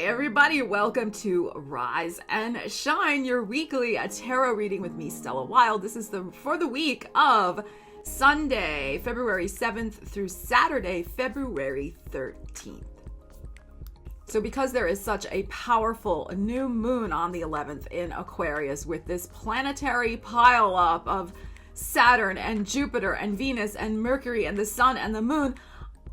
everybody, welcome to Rise and Shine, your weekly tarot reading with me, Stella Wilde. This is for the week of Sunday, February 7th through Saturday, February 13th. So because there is such a powerful new moon on the 11th in Aquarius with this planetary pileup of Saturn and Jupiter and Venus and Mercury and the Sun and the Moon,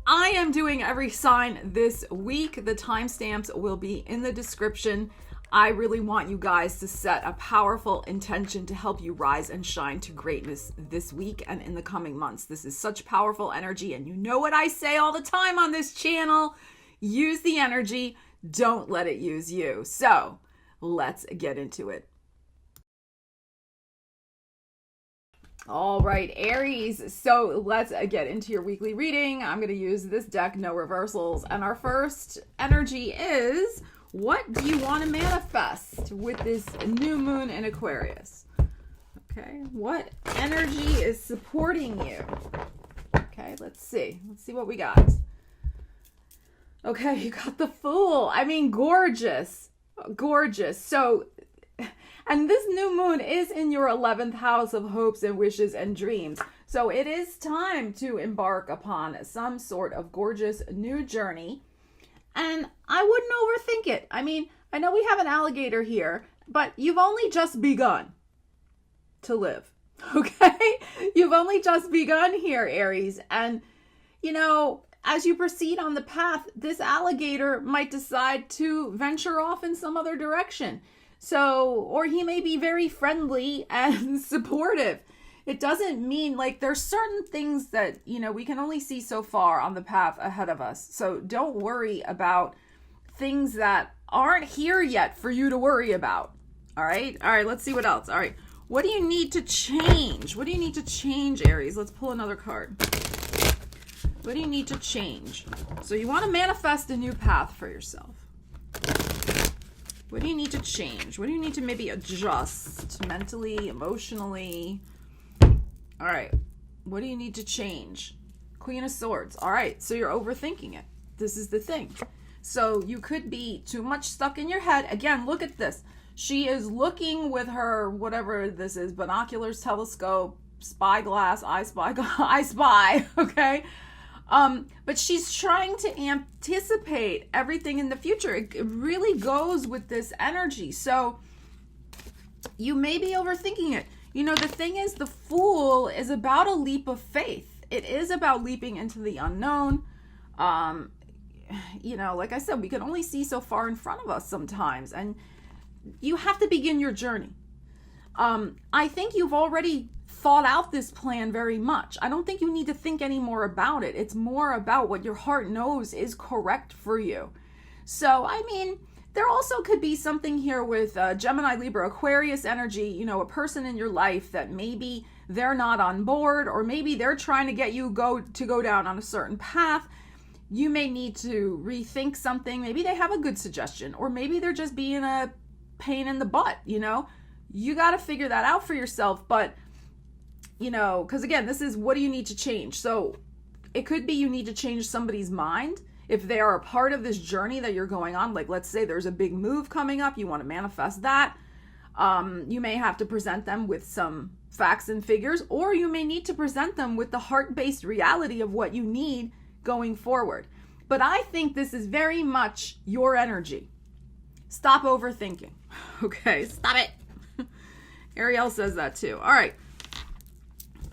I am doing every sign this week. The timestamps will be in the description. I really want you guys to set a powerful intention to help you rise and shine to greatness this week and in the coming months. This is such powerful energy, and you know what I say all the time on this channel. Use the energy. Don't let it use you. So let's get into it. All right, Aries. So let's get into your weekly reading. I'm going to use this deck, no reversals. And our first energy is, what do you want to manifest with this new moon in Aquarius? Okay, what energy is supporting you? Okay, let's see. Let's see what we got. Okay, you got the Fool. I mean, gorgeous. Gorgeous. So, and this new moon is in your 11th house of hopes and wishes and dreams. So it is time to embark upon some sort of gorgeous new journey. And I wouldn't overthink it. I mean, I know we have an alligator here, but you've only just begun to live. Okay? You've only just begun here, Aries. And, you know, as you proceed on the path, this alligator might decide to venture off in some other direction. So, or he may be very friendly and supportive. It doesn't mean, like, there's certain things that, you know, we can only see so far on the path ahead of us. So don't worry about things that aren't here yet for you to worry about. All right. All right. Let's see what else. All right. What do you need to change? What do you need to change, Aries? Let's pull another card. What do you need to change? So you want to manifest a new path for yourself. What do you need to change? What do you need to maybe adjust mentally, emotionally? All right. What do you need to change? Queen of Swords. All right. So you're overthinking it. This is the thing. So you could be too much stuck in your head. Again, look at this. She is looking with her, whatever this is, binoculars, telescope, spyglass, I spy. Okay. But she's trying to anticipate everything in the future. It really goes with this energy. So you may be overthinking it. You know, the thing is, the Fool is about a leap of faith. It is about leaping into the unknown. You know, like I said, we can only see so far in front of us sometimes, and you have to begin your journey. I think you've already thought out this plan very much. I don't think you need to think any more about it. It's more about what your heart knows is correct for you. So, I mean, there also could be something here with Gemini, Libra, Aquarius energy, you know, a person in your life that maybe they're not on board, or maybe they're trying to get you to go down on a certain path. You may need to rethink something. Maybe they have a good suggestion, or maybe they're just being a pain in the butt, you know. You got to figure that out for yourself. But you know, because again, this is, what do you need to change? So it could be you need to change somebody's mind if they are a part of this journey that you're going on. Like, let's say there's a big move coming up, you want to manifest that. You may have to present them with some facts and figures, or you may need to present them with the heart-based reality of what you need going forward. But I think this is very much your energy. Stop overthinking. Okay, stop it. Ariel says that too. All right.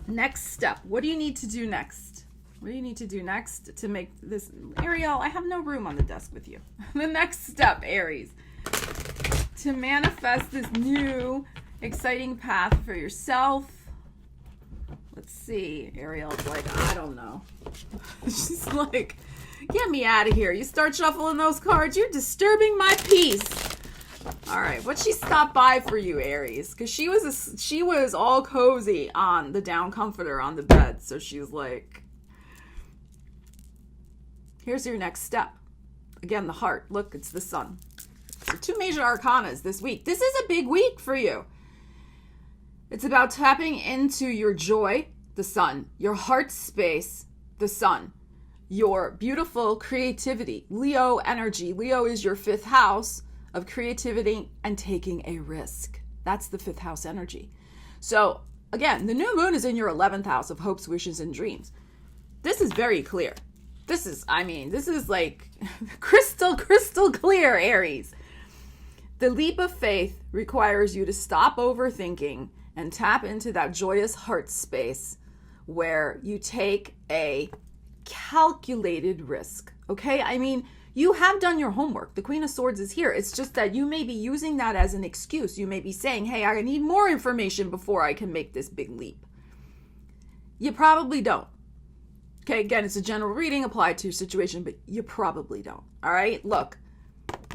Next step. What do you need to do next? What do you need to do next to make this... Ariel, I have no room on the desk with you. The next step, Aries, to manifest this new exciting path for yourself. Let's see. Ariel's like, I don't know. She's like, get me out of here. You start shuffling those cards, you're disturbing my peace. All right, what she stopped by for you, Aries? Because she was all cozy on the down comforter on the bed. So she was like, here's your next step. Again, the heart. Look, it's the Sun. So 2 major arcanas this week. This is a big week for you. It's about tapping into your joy, the Sun, your heart space, the Sun. your beautiful creativity. Leo energy. Leo is your 5th house of creativity and taking a risk. That's the 5th house energy. So again, the new moon is in your 11th house of hopes, wishes, and dreams. This is very clear. This is like crystal clear, Aries. The leap of faith requires you to stop overthinking and tap into that joyous heart space where you take a calculated risk. Okay? I mean, you have done your homework. The Queen of Swords is here. It's just that you may be using that as an excuse. You may be saying, hey, I need more information before I can make this big leap. You probably don't. Okay, again, it's a general reading applied to your situation, but you probably don't. All right, look.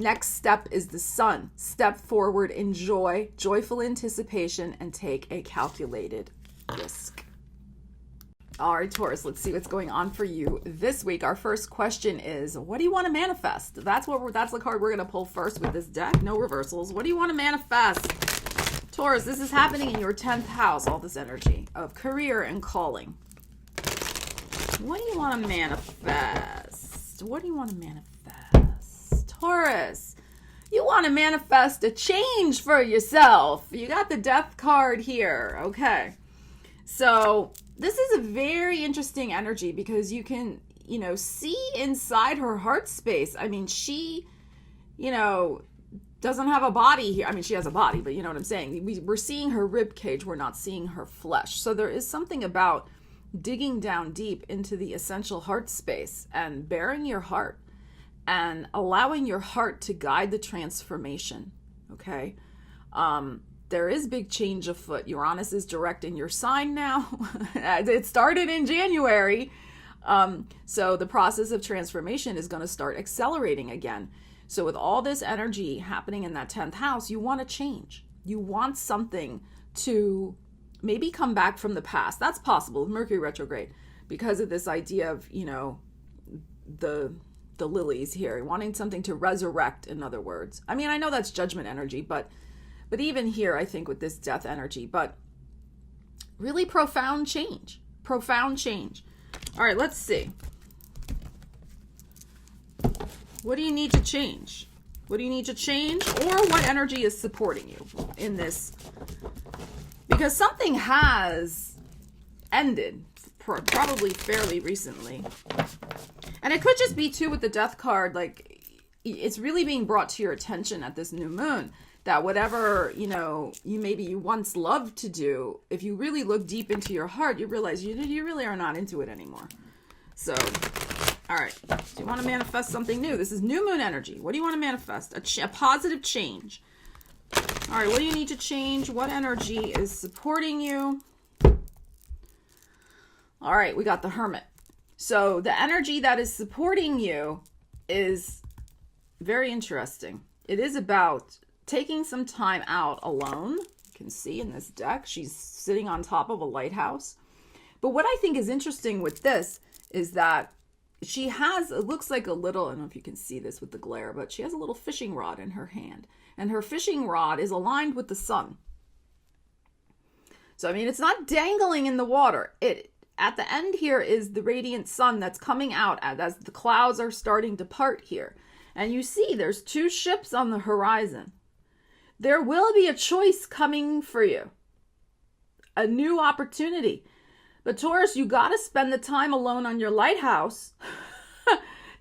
Next step is the Sun. Step forward, enjoy, joyful anticipation, and take a calculated risk. All right, Taurus, let's see what's going on for you this week. Our first question is, what do you want to manifest? That's the card we're going to pull first with this deck. No reversals. What do you want to manifest? Taurus, this is happening in your 10th house, all this energy of career and calling. What do you want to manifest? What do you want to manifest? Taurus, you want to manifest a change for yourself. You got the Death card here. Okay. So this is a very interesting energy because you can, see inside her heart space. I mean, she, doesn't have a body here. I mean, she has a body, but you know what I'm saying? We're seeing her rib cage. We're not seeing her flesh. So there is something about digging down deep into the essential heart space and bearing your heart and allowing your heart to guide the transformation. Okay. There is big change afoot. Uranus is direct in your sign now. It started in January. So the process of transformation is going to start accelerating again. So with all this energy happening in that 10th house, you want to change. You want something to maybe come back from the past. That's possible with Mercury retrograde because of this idea of, the lilies here, wanting something to resurrect, in other words. I mean, I know that's judgment energy, but even here, I think with this death energy, but really profound change. All right, let's see. What do you need to change? What do you need to change? Or what energy is supporting you in this? Because something has ended probably fairly recently. And it could just be too with the Death card, like it's really being brought to your attention at this new moon that whatever, you once loved to do, if you really look deep into your heart, you realize you really are not into it anymore. So, all right. Do you want to manifest something new? This is new moon energy. What do you want to manifest? A positive change. All right. What do you need to change? What energy is supporting you? All right. We got the Hermit. So the energy that is supporting you is very interesting. It is about taking some time out alone. You can see in this deck, she's sitting on top of a lighthouse. But what I think is interesting with this is that she has, it looks like a little, I don't know if you can see this with the glare, but she has a little fishing rod in her hand. And her fishing rod is aligned with the sun. So, I mean, it's not dangling in the water. At the end here is the radiant sun that's coming out as the clouds are starting to part here. And you see there's 2 ships on the horizon. There will be a choice coming for you. A new opportunity. But Taurus, you got to spend the time alone on your lighthouse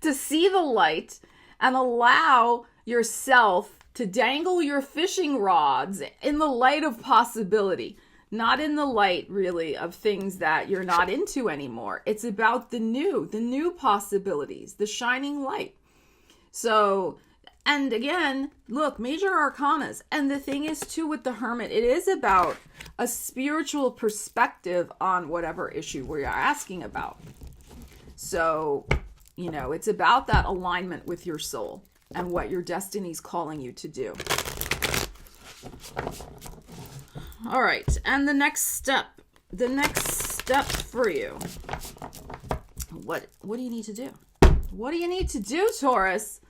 to see the light and allow yourself to dangle your fishing rods in the light of possibility. Not in the light, really, of things that you're not into anymore. It's about the new possibilities, the shining light. So, and again, look, major arcanas. And the thing is, too, with the Hermit, it is about a spiritual perspective on whatever issue we're asking about. So, it's about that alignment with your soul and what your destiny's calling you to do. All right, and the next step for you. What do you need to do? What do you need to do, Taurus?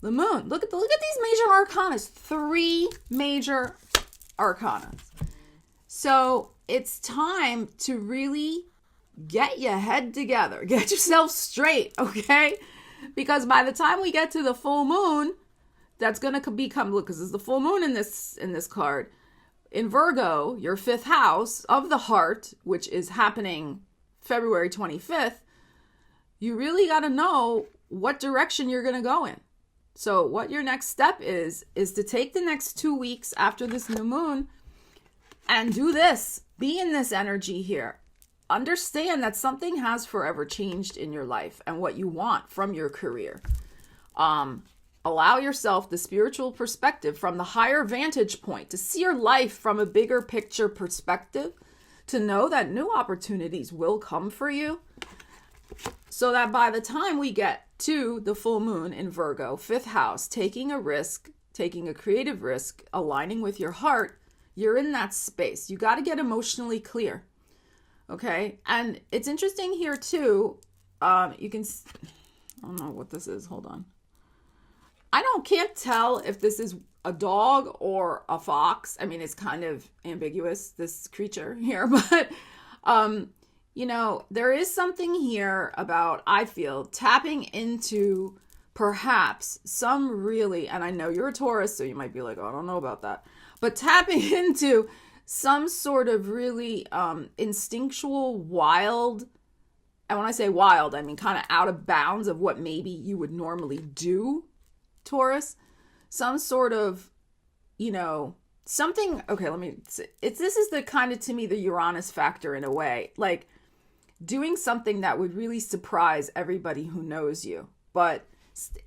The moon. Look at these major arcanas. 3 major arcanas. So it's time to really get your head together. Get yourself straight, okay? Because by the time we get to the full moon, that's going to become, look, because there's the full moon in this card. In Virgo, your 5th house of the heart, which is happening February 25th, you really got to know what direction you're going to go in. So what your next step is to take the next 2 weeks after this new moon and do this. Be in this energy here. Understand that something has forever changed in your life and what you want from your career. Allow yourself the spiritual perspective from the higher vantage point to see your life from a bigger picture perspective, to know that new opportunities will come for you, so that by the time we get to the full moon in Virgo, 5th house, taking a risk, taking a creative risk, aligning with your heart, you're in that space. You got to get emotionally clear. Okay. And it's interesting here too. You can, I don't know what this is. Hold on. Can't tell if this is a dog or a fox. I mean, it's kind of ambiguous, this creature here, but, you know, there is something here about, I feel, tapping into perhaps some really, and I know you're a Taurus, so you might be like, oh, I don't know about that, but tapping into some sort of really instinctual, wild, and when I say wild, I mean kind of out of bounds of what maybe you would normally do, Taurus. Some sort of, you know, something, okay, this is the kind of, to me, the Uranus factor in a way, like doing something that would really surprise everybody who knows you, but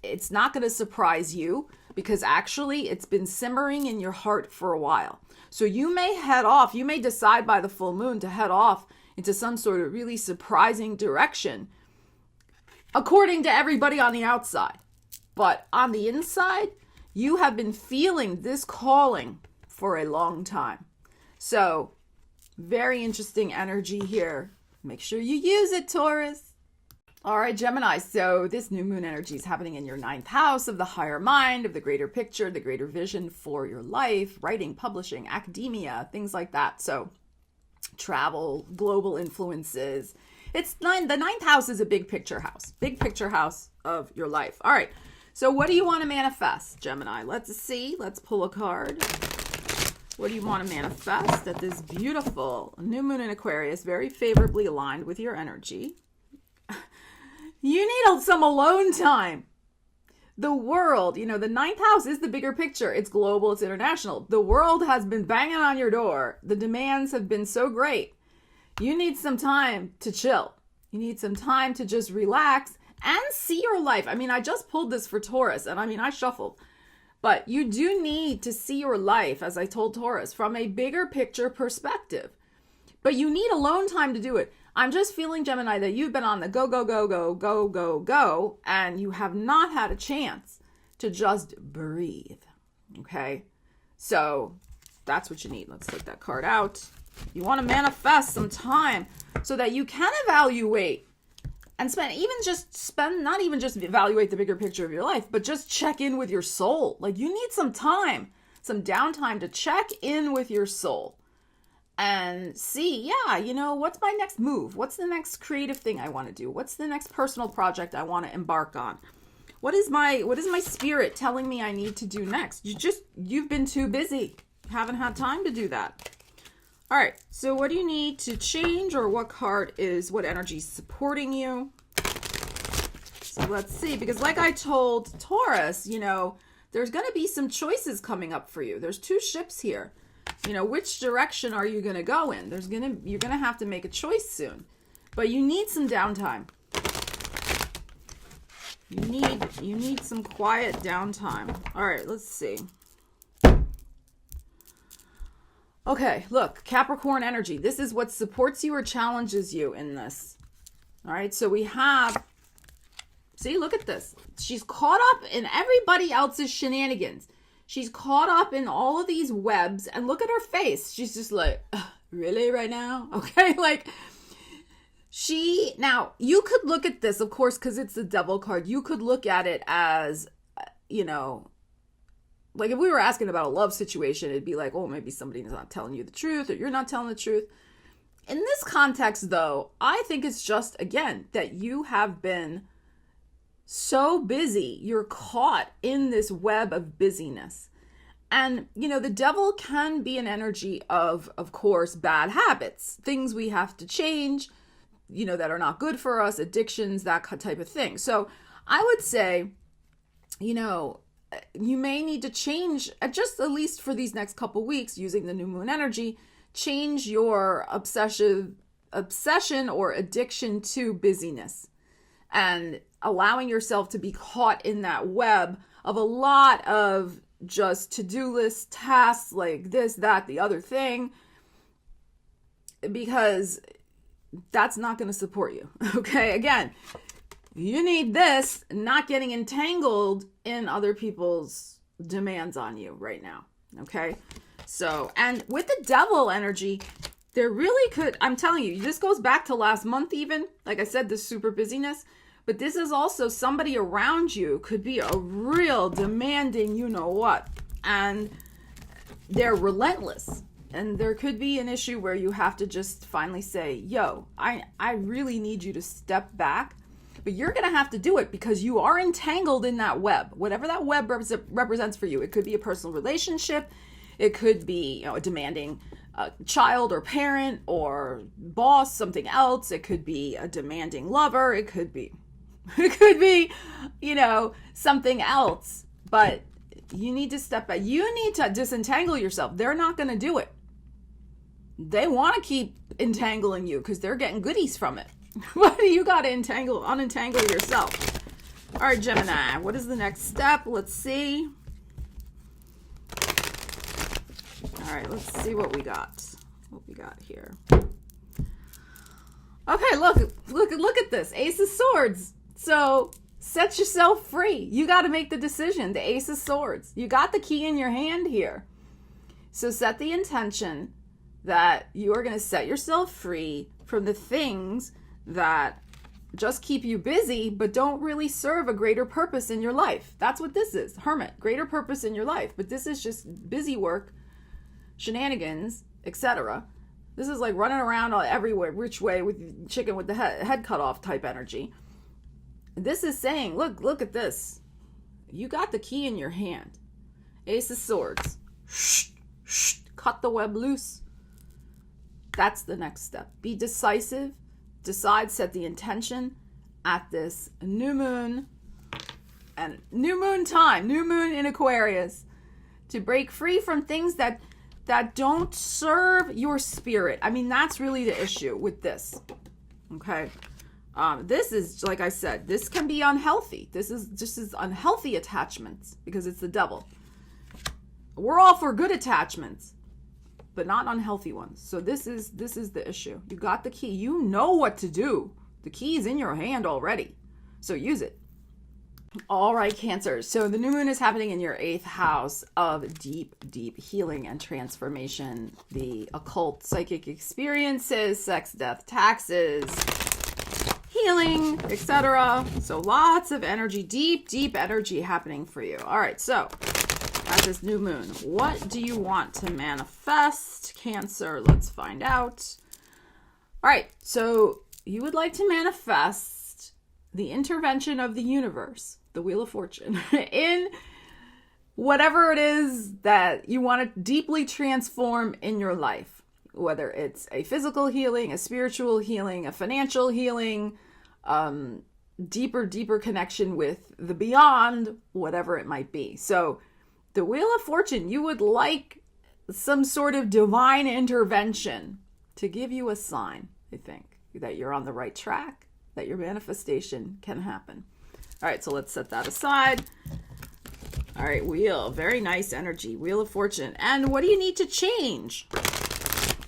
it's not going to surprise you because actually it's been simmering in your heart for a while. So you may decide by the full moon to head off into some sort of really surprising direction, according to everybody on the outside. But on the inside, you have been feeling this calling for a long time. So very interesting energy here. Make sure you use it, Taurus. All right, Gemini. So this new moon energy is happening in your 9th house of the higher mind, of the greater picture, the greater vision for your life, writing, publishing, academia, things like that. So travel, global influences. The 9th house is a big picture house of your life. All right. So what do you want to manifest, Gemini? Let's see. Let's pull a card. What do you want to manifest at this beautiful new moon in Aquarius, very favorably aligned with your energy? You need some alone time. The world, you know, the 9th house is the bigger picture. It's global, it's international. The world has been banging on your door. The demands have been so great. You need some time to chill. You need some time to just relax and see your life. I mean, I just pulled this for Taurus, and I mean, I shuffled. But you do need to see your life, as I told Taurus, from a bigger picture perspective. But you need alone time to do it. I'm just feeling, Gemini, that you've been on the go, go, go, go, go, go, go, and you have not had a chance to just breathe. Okay? So that's what you need. Let's take that card out. You want to manifest some time so that you can evaluate and not even just evaluate the bigger picture of your life, but just check in with your soul. Like, you need some time, some downtime to check in with your soul and see, yeah, you know, what's my next move? What's the next creative thing I want to do? What's the next personal project I want to embark on? What is my spirit telling me I need to do next? You've been too busy. You haven't had time to do that. All right, so what do you need to change, or what energy is supporting you? So let's see, because like I told Taurus, you know, there's going to be some choices coming up for you. There's 2 ships here. You know, which direction are you going to go in? You're going to have to make a choice soon, but you need some downtime. You need some quiet downtime. All right, let's see. Okay, look, Capricorn energy. This is what supports you or challenges you in this. All right, so we have, see, look at this. She's caught up in everybody else's shenanigans. She's caught up in all of these webs, and look at her face. She's just like, really right now? Okay, like, now, you could look at this, of course, because it's the devil card. You could look at it as, you know, like if we were asking about a love situation, it'd be like, oh, maybe somebody's not telling you the truth, or you're not telling the truth. In this context, though, I think it's just, again, that you have been so busy. You're caught in this web of busyness. And, the devil can be an energy of course, bad habits, things we have to change, that are not good for us, addictions, that type of thing. So I would say, you may need to change, just at least for these next couple weeks, using the new moon energy, change your obsession or addiction to busyness and allowing yourself to be caught in that web of a lot of just to-do list tasks like this, that, the other thing, because that's not going to support you. Okay. Again, you need this, not getting entangled in other people's demands on you right now. Okay. So, and with the devil energy, there really could, I'm telling you, this goes back to last month even. Like I said, this super busyness. But this is also somebody around you could be a real demanding, what. And they're relentless. And there could be an issue where you have to just finally say, yo, I really need you to step back. But you're going to have to do it because you are entangled in that web. Whatever that web represents for you. It could be a personal relationship. It could be, a demanding child or parent or boss, something else. It could be a demanding lover. It could be, something else. But you need to step back. You need to disentangle yourself. They're not going to do it. They want to keep entangling you because they're getting goodies from it. What do you got to unentangle yourself? All right, Gemini, what is the next step? Let's see. All right, let's see what we got. What we got here. Okay, look at this. Ace of Swords. So set yourself free. You got to make the decision. The Ace of Swords. You got the key in your hand here. So set the intention that you are going to set yourself free from the things that just keep you busy, but don't really serve a greater purpose in your life. That's what this is. Hermit, greater purpose in your life. But this is just busy work, shenanigans, etc. This is like running around everywhere, which way with chicken with the head cut off type energy. This is saying, look at this. You got the key in your hand. Ace of Swords. Cut the web loose. That's the next step. Be decisive. Decide, set the intention at this new moon and new moon time, new moon in Aquarius, to break free from things that don't serve your spirit. I mean, that's really the issue with this. Okay. This is, like I said, this can be unhealthy. This is just unhealthy attachments because it's the devil. We're all for good attachments, but not unhealthy ones. So this is the issue. You got the key. You know what to do. The key is in your hand already. So use it. All right, Cancer. So the new moon is happening in your 8th house of deep, deep healing and transformation. The occult, psychic experiences, sex, death, taxes, healing, etc. So lots of energy, deep, deep energy happening for you. All right, so at this new moon, what do you want to manifest, Cancer? Let's find out. All right, so you would like to manifest the intervention of the universe, the Wheel of Fortune, in whatever it is that you want to deeply transform in your life, whether it's a physical healing, a spiritual healing, a financial healing, deeper connection with the beyond, whatever it might be. So the Wheel of Fortune, you would like some sort of divine intervention to give you a sign, I think, that you're on the right track, that your manifestation can happen. All right, so let's set that aside. All right, Wheel, very nice energy, Wheel of Fortune. And what do you need to change?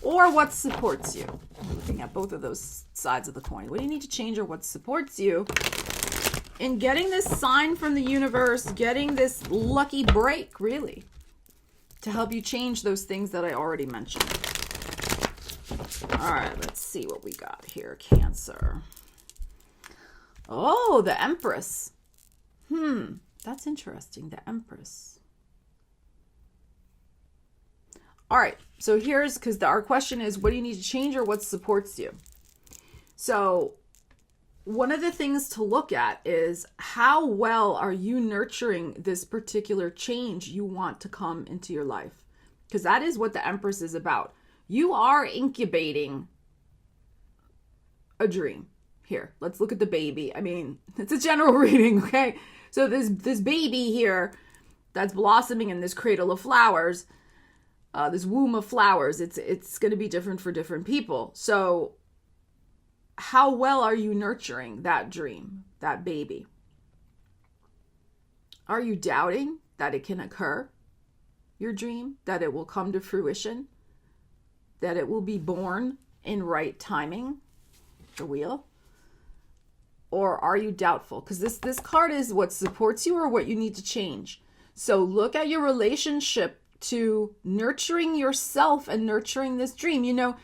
Or what supports you? Looking at both of those sides of the coin. What do you need to change or what supports you in getting this sign from the universe, getting this lucky break, really, to help you change those things that I already mentioned? All right, let's see what we got here, Cancer. Oh, the Empress. That's interesting, the Empress. All right, so here's, because our question is, what do you need to change or what supports you? So one of the things to look at is how well are you nurturing this particular change you want to come into your life? Because that is what the Empress is about. You are incubating a dream. Here, let's look at the baby. I mean, it's a general reading, okay? So this baby here that's blossoming in this cradle of flowers, this womb of flowers, it's going to be different for different people. So how well are you nurturing that dream, that baby? Are you doubting that it can occur, your dream, that it will come to fruition, that it will be born in right timing, the wheel? Or are you doubtful? Because this card is what supports you or what you need to change. So look at your relationship to nurturing yourself and nurturing this dream. You know,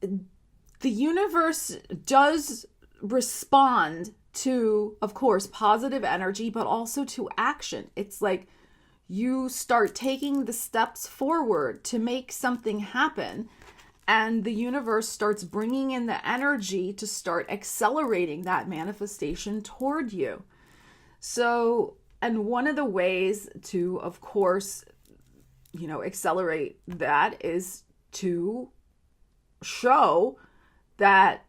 the universe does respond to, of course, positive energy, but also to action. It's like you start taking the steps forward to make something happen, and the universe starts bringing in the energy to start accelerating that manifestation toward you. So, and one of the ways to, of course, you know, accelerate that is to show that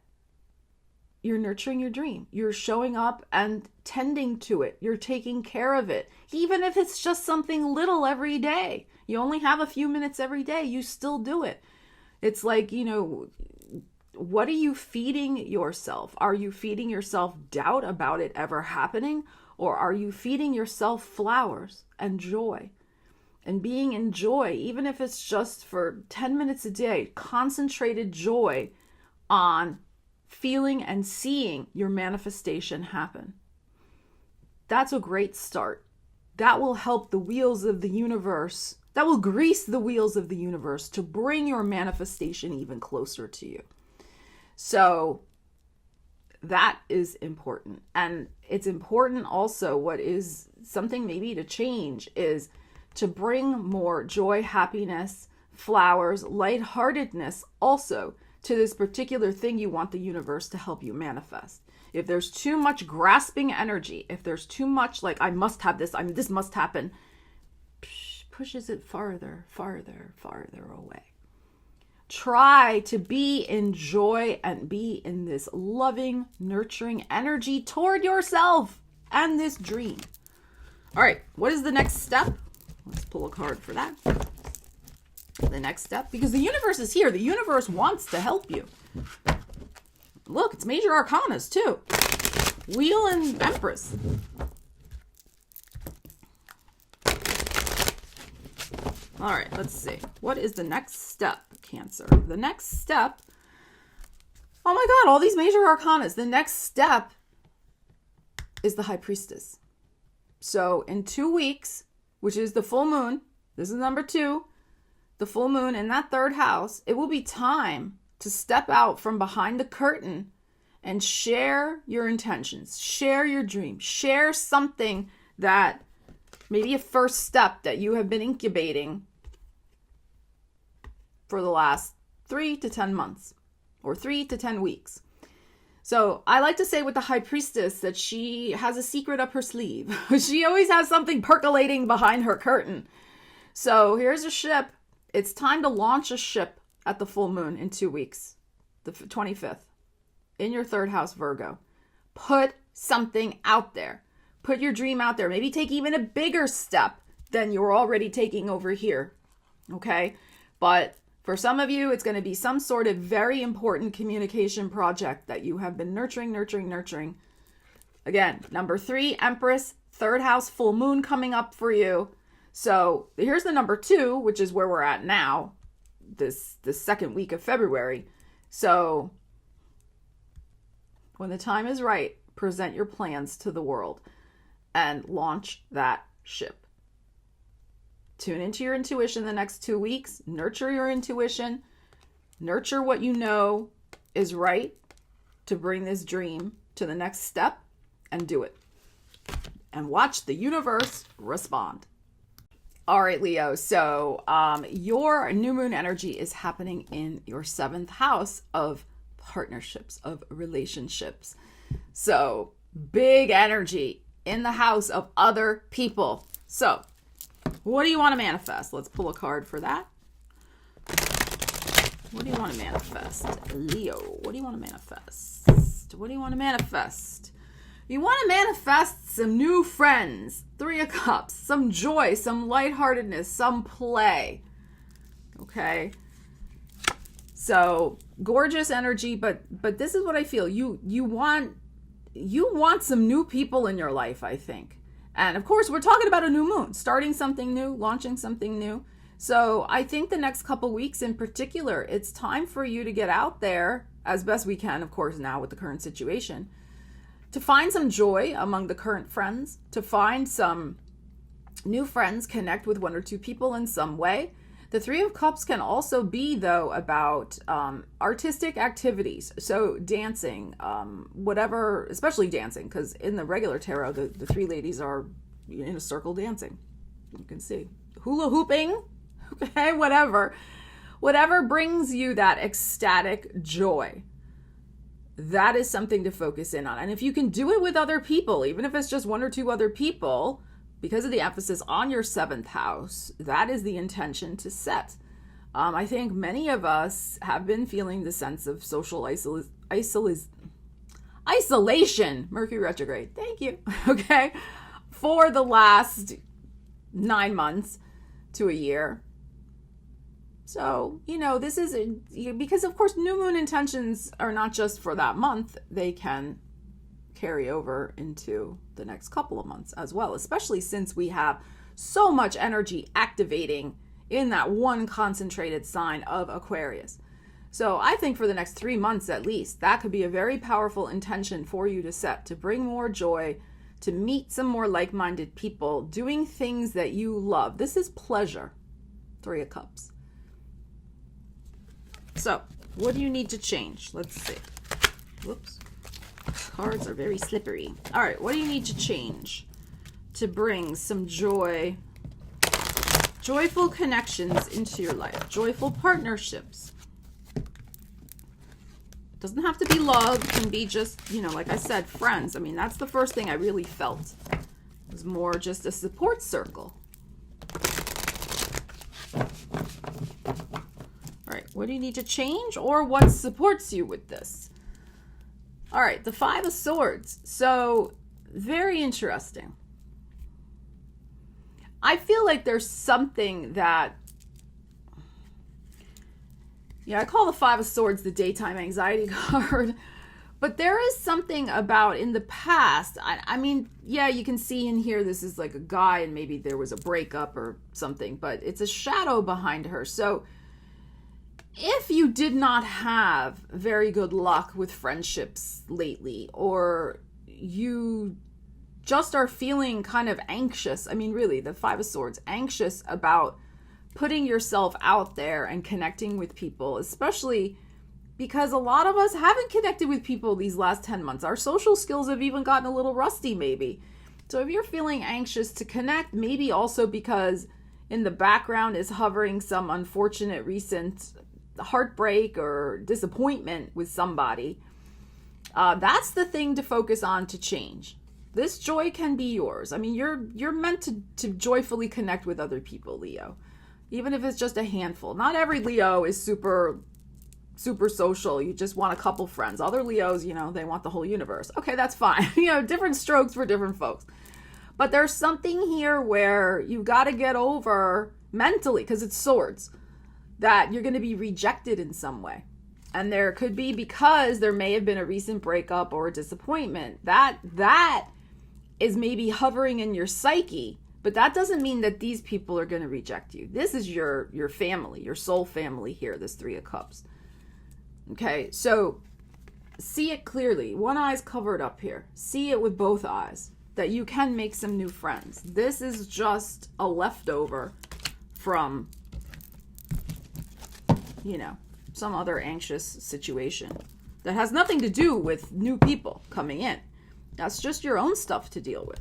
you're nurturing your dream. You're showing up and tending to it. You're taking care of it. Even if it's just something little every day. You only have a few minutes every day. You still do it. It's like, you know, what are you feeding yourself? Are you feeding yourself doubt about it ever happening? Or are you feeding yourself flowers and joy? And being in joy, even if it's just for 10 minutes a day, concentrated joy on feeling and seeing your manifestation happen. That's a great start. That will help the wheels of the universe, that will grease the wheels of the universe to bring your manifestation even closer to you. So that is important. And it's important also, what is something maybe to change is to bring more joy, happiness, flowers, lightheartedness also to this particular thing you want the universe to help you manifest. If there's too much grasping energy, if there's too much like, I must have this, this must happen, pushes it farther, farther, farther away. Try to be in joy and be in this loving, nurturing energy toward yourself and this dream. All right, what is the next step? Let's pull a card for that. The next step, because the universe is here. The universe wants to help you. Look, it's major arcanas too. Wheel and Empress. All right, let's see. What is the next step, Cancer? The next step, oh my God, all these major arcanas. The next step is the High Priestess. So in 2 weeks, which is the full moon, this is number 2, the full moon in that third house, it will be time to step out from behind the curtain and share your intentions, share your dream, share something that maybe a first step that you have been incubating for the last 3 to 10 months or 3 to 10 weeks. So I like to say with the High Priestess that she has a secret up her sleeve. She always has something percolating behind her curtain. So here's a ship. It's time to launch a ship at the full moon in 2 weeks, the 25th, in your third house, Virgo. Put something out there. Put your dream out there. Maybe take even a bigger step than you're already taking over here. Okay? But for some of you, it's going to be some sort of very important communication project that you have been nurturing. Again, number 3, Empress, third house, full moon coming up for you. So here's the number 2, which is where we're at now, this second week of February. So when the time is right, present your plans to the world and launch that ship. Tune into your intuition the next 2 weeks. Nurture your intuition. Nurture what you know is right to bring this dream to the next step and do it. And watch the universe respond. All right, Leo. So your new moon energy is happening in your 7th house of partnerships, of relationships. So big energy in the house of other people. So what do you want to manifest? Let's pull a card for that. What do you want to manifest? Leo, what do you want to manifest? What do you want to manifest? You want to manifest some new friends. 3 of Cups, some joy, some lightheartedness, some play. Okay? So, gorgeous energy, but this is what I feel. You want some new people in your life, I think. And of course, we're talking about a new moon, starting something new, launching something new. So I think the next couple weeks in particular, it's time for you to get out there as best we can, of course, now with the current situation, to find some joy among the current friends, to find some new friends, connect with 1 or 2 people in some way. The 3 of Cups can also be, though, about artistic activities. So dancing, whatever, especially dancing, because in the regular tarot, the 3 ladies are in a circle dancing. You can see hula hooping, okay, whatever brings you that ecstatic joy. That is something to focus in on. And if you can do it with other people, even if it's just 1 or 2 other people, because of the emphasis on your 7th house, that is the intention to set. I think many of us have been feeling the sense of social isolation, Mercury retrograde, thank you, okay, for the last 9 months to a year. So, this is, because of course, new moon intentions are not just for that month, they can carry over into the next couple of months as well, especially since we have so much energy activating in that one concentrated sign of Aquarius. So I think for the next 3 months at least, that could be a very powerful intention for you to set, to bring more joy, to meet some more like-minded people, doing things that you love. This is pleasure. 3 of Cups. So what do you need to change? Let's see. Whoops. Cards are very slippery. All right, what do you need to change to bring some joy, joyful connections into your life, joyful partnerships? Doesn't have to be love, can be just, like I said, friends. I mean, that's the first thing I really felt. It was more just a support circle. All right, what do you need to change, or what supports you with this? All right, the 5 of Swords. So, very interesting. I feel like there's something that, I call the 5 of Swords the daytime anxiety card, but there is something about in the past, I mean, yeah, you can see in here, this is like a guy and maybe there was a breakup or something, but it's a shadow behind her. So, if you did not have very good luck with friendships lately, or you just are feeling kind of anxious, I mean, really, the 5 of Swords, anxious about putting yourself out there and connecting with people, especially because a lot of us haven't connected with people these last 10 months. Our social skills have even gotten a little rusty, maybe. So if you're feeling anxious to connect, maybe also because in the background is hovering some unfortunate recent heartbreak or disappointment with somebody, that's the thing to focus on to change. This joy can be yours. I mean, you're meant to joyfully connect with other people, Leo, even if it's just a handful. Not every Leo is super social. You just want a couple friends. Other Leos, they want the whole universe. Okay, that's fine. Different strokes for different folks. But there's something here where you've got to get over mentally, because it's swords, that you're going to be rejected in some way. And there could be, because there may have been a recent breakup or a disappointment, that is maybe hovering in your psyche, but that doesn't mean that these people are going to reject you. This is your family, your soul family here, this 3 of Cups. Okay, so see it clearly. One eye's covered up here. See it with both eyes, that you can make some new friends. This is just a leftover from some other anxious situation that has nothing to do with new people coming in. That's just your own stuff to deal with.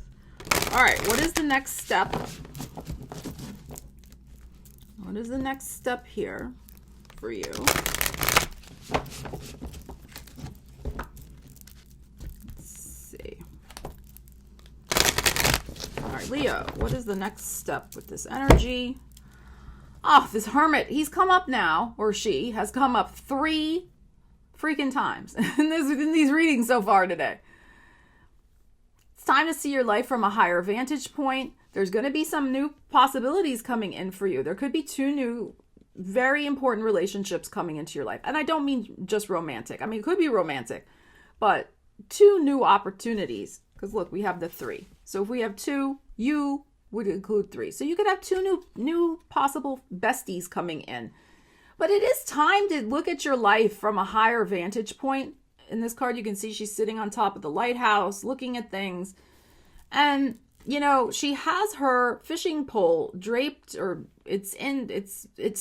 All right, what is the next step What is the next step here for you? Let's see. All right, Leo, what is the next step with this energy? Oh, this Hermit, he's come up now, or she has come up 3 freaking times in these readings so far today. It's time to see your life from a higher vantage point. There's going to be some new possibilities coming in for you. There could be 2 new, very important relationships coming into your life. And I don't mean just romantic. I mean, it could be romantic, but 2 new opportunities. Because look, we have the 3. So if we have 2, you would include 3. So you could have 2 new possible besties coming in. But it is time to look at your life from a higher vantage point. In this card, you can see she's sitting on top of the lighthouse, looking at things. And, you know, she has her fishing pole draped, or it's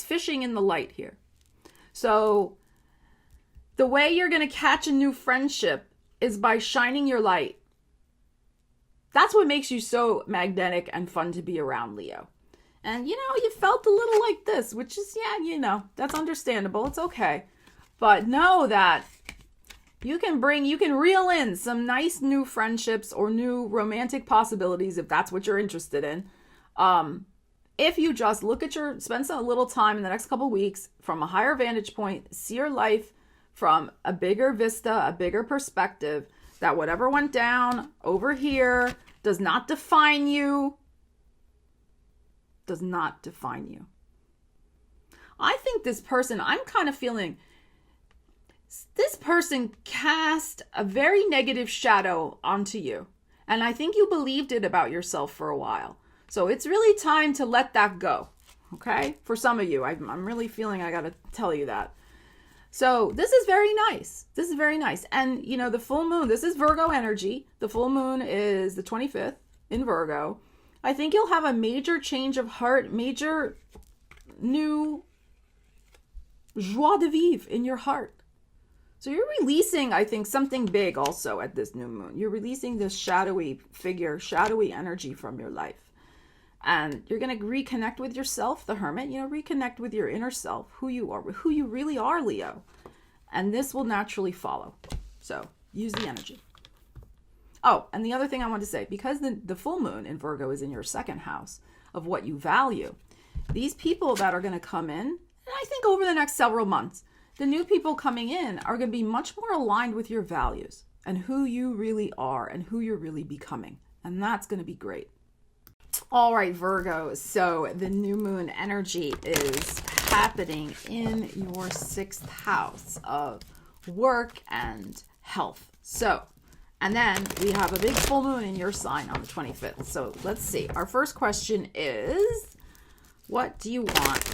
fishing in the light here. So the way you're going to catch a new friendship is by shining your light. That's what makes you so magnetic and fun to be around, Leo. And, you know, you felt a little like this, which is, yeah, you know, that's understandable. It's okay. But know that you can reel in some nice new friendships or new romantic possibilities if that's what you're interested in. If you just spend some little time in the next couple weeks from a higher vantage point, see your life from a bigger vista, a bigger perspective, that whatever went down over here does not define you. Does not define you. I think this person, I'm kind of feeling this person cast a very negative shadow onto you. And I think you believed it about yourself for a while. So it's really time to let that go. Okay? For some of you, I'm really feeling I got to tell you that. So this is very nice. This is very nice. And, you know, the full moon, this is Virgo energy. The full moon is the 25th in Virgo. I think you'll have a major change of heart, major new joie de vivre in your heart. So you're releasing, I think, something big also at this new moon. You're releasing this shadowy figure, shadowy energy from your life. And you're going to reconnect with yourself, the Hermit, you know, reconnect with your inner self, who you are, who you really are, Leo. And this will naturally follow. So use the energy. Oh, and the other thing I want to say, because the full moon in Virgo is in your 2nd house of what you value, these people that are going to come in, and I think over the next several months, the new people coming in are going to be much more aligned with your values and who you really are and who you're really becoming. And that's going to be great. All right, Virgo. So the new moon energy is happening in your 6th house of work and health. So, and then we have a big full moon in your sign on the 25th. So let's see. Our first question is, what do you want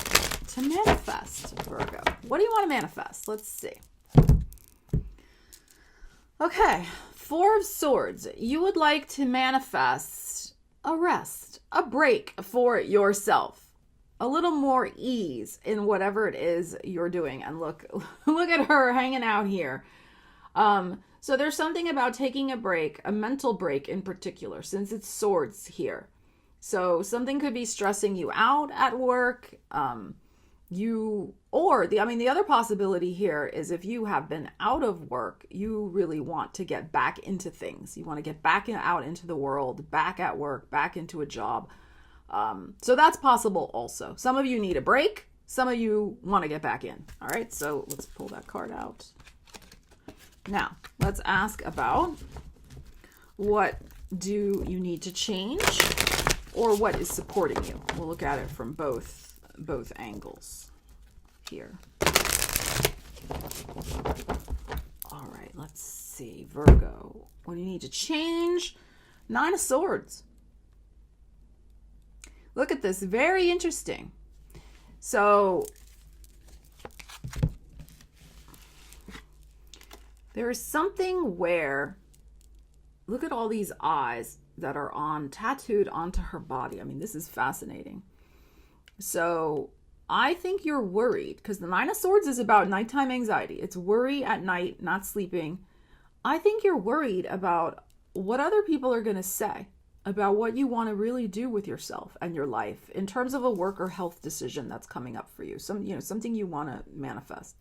to manifest, Virgo? What do you want to manifest? Let's see. Okay, 4 of Swords. You would like to manifest a rest, a break for yourself, a little more ease in whatever it is you're doing. And look at her hanging out here. So there's something about taking a break, a mental break in particular, since it's Swords here. So something could be stressing you out at work. The other possibility here is if you have been out of work, you really want to get back into things. You want to get back out into the world, back at work, back into a job. So that's possible also. Some of you need a break. Some of you want to get back in. All right, so let's pull that card out. Now, let's ask about what do you need to change or what is supporting you. We'll look at it from both angles here. All right, let's see. Virgo, what do you need to change? 9 of Swords. Look at this. Very interesting. So there is something where, look at all these eyes that are tattooed onto her body. I mean, this is fascinating. So I think you're worried because the 9 of Swords is about nighttime anxiety. It's worry at night, not sleeping. I think you're worried about what other people are going to say. about what you want to really do with yourself and your life in terms of a work or health decision that's coming up for you. Something you want to manifest.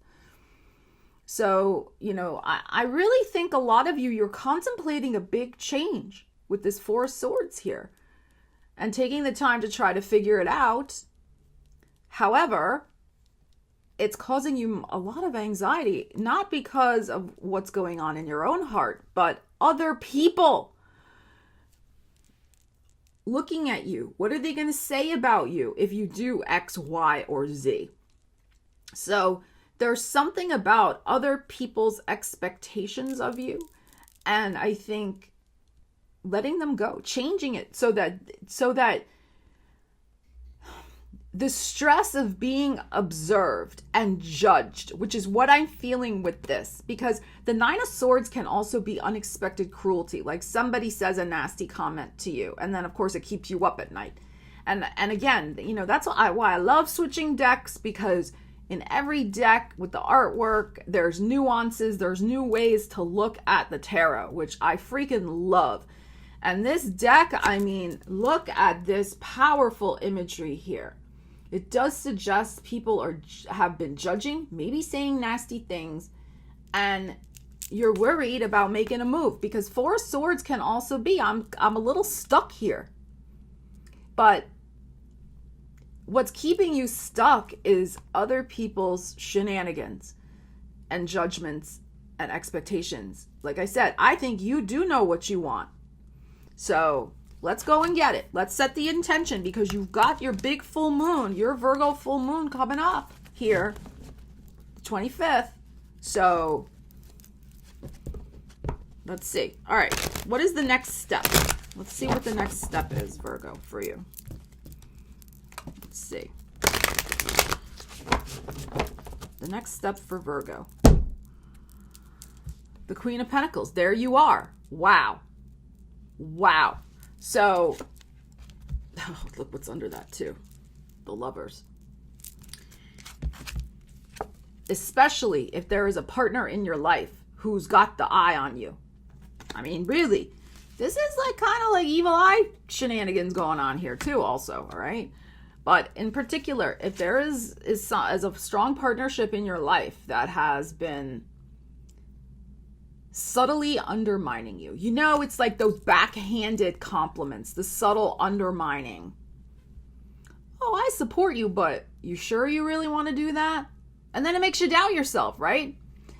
So, I really think a lot of you're contemplating a big change with this Four of Swords here and taking the time to try to figure it out. However, it's causing you a lot of anxiety, not because of what's going on in your own heart, but other people looking at you. What are they going to say about you if you do X, Y, or Z? So there's something about other people's expectations of you. And I think letting them go, changing it so that the stress of being observed and judged, which is what I'm feeling with this, because the Nine of Swords can also be unexpected cruelty. Like somebody says a nasty comment to you, and then of course it keeps you up at night. And again, that's why I love switching decks, because in every deck with the artwork, there's nuances, there's new ways to look at the tarot, which I freaking love. And this deck, look at this powerful imagery here. It does suggest people have been judging, maybe saying nasty things, and you're worried about making a move, because Four of Swords can also be, I'm a little stuck here. But what's keeping you stuck is other people's shenanigans and judgments and expectations. Like I said, I think you do know what you want. So let's go and get it. Let's set the intention, because you've got your big full moon, your Virgo full moon coming up here, the 25th. So let's see. All right. What is the next step? Let's see what the next step is, Virgo, for you. Let's see. The next step for Virgo. The Queen of Pentacles. There you are. Wow. Wow. So, look what's under that too. The Lovers. Especially if there is a partner in your life who's got the eye on you. Really, this is kind of like evil eye shenanigans going on here too also, all right? But in particular, if there is a strong partnership in your life that has been subtly undermining you. It's like those backhanded compliments, the subtle undermining. Oh, I support you, but you sure you really want to do that? And then it makes you doubt yourself, right?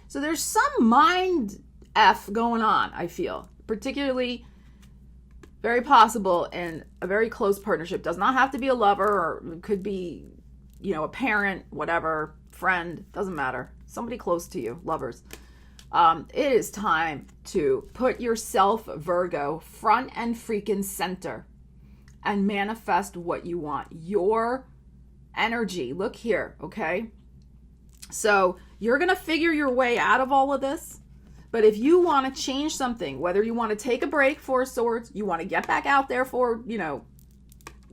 So there's some mind F going on, I feel. Particularly very possible in a very close partnership. Does not have to be a lover, or it could be, a parent, whatever, friend, doesn't matter. Somebody close to you, lovers. It is time to put yourself, Virgo, front and freaking center and manifest what you want. Your energy. Look here, okay? So you're going to figure your way out of all of this. But if you want to change something, whether you want to take a break, Four of Swords, you want to get back out there for,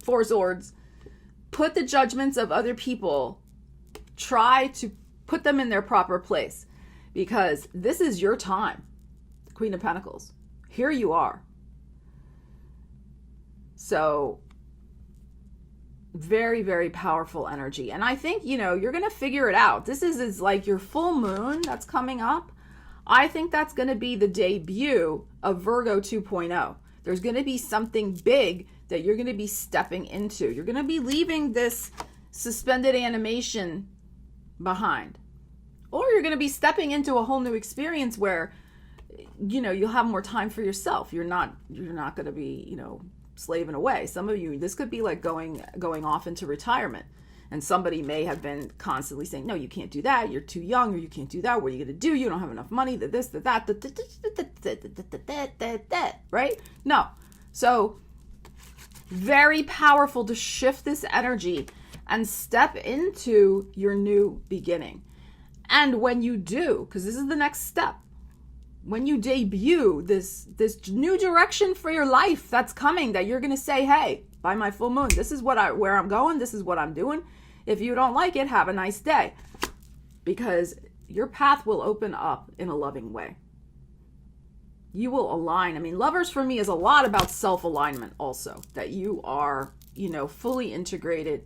Four of Swords, put the judgments of other people, try to put them in their proper place. Because this is your time, Queen of Pentacles. Here you are. So, very, very powerful energy. And I think, you're going to figure it out. This is like your full moon that's coming up. I think that's going to be the debut of Virgo 2.0. There's going to be something big that you're going to be stepping into. You're going to be leaving this suspended animation behind. Or you're going to be stepping into a whole new experience where, you'll have more time for yourself. You're not going to be, slaving away. Some of you, this could be like going off into retirement. And somebody may have been constantly saying, no, you can't do that. You're too young, or you can't do that. What are you going to do? You don't have enough money, this, that, right? No. So very powerful to shift this energy and step into your new beginning. And when you do, because this is the next step, when you debut this new direction for your life that's coming, that you're going to say, hey, by my full moon, this is where I'm going. This is what I'm doing. If you don't like it, have a nice day. Because your path will open up in a loving way. You will align. I mean, lovers for me is a lot about self-alignment also, that you are, fully integrated.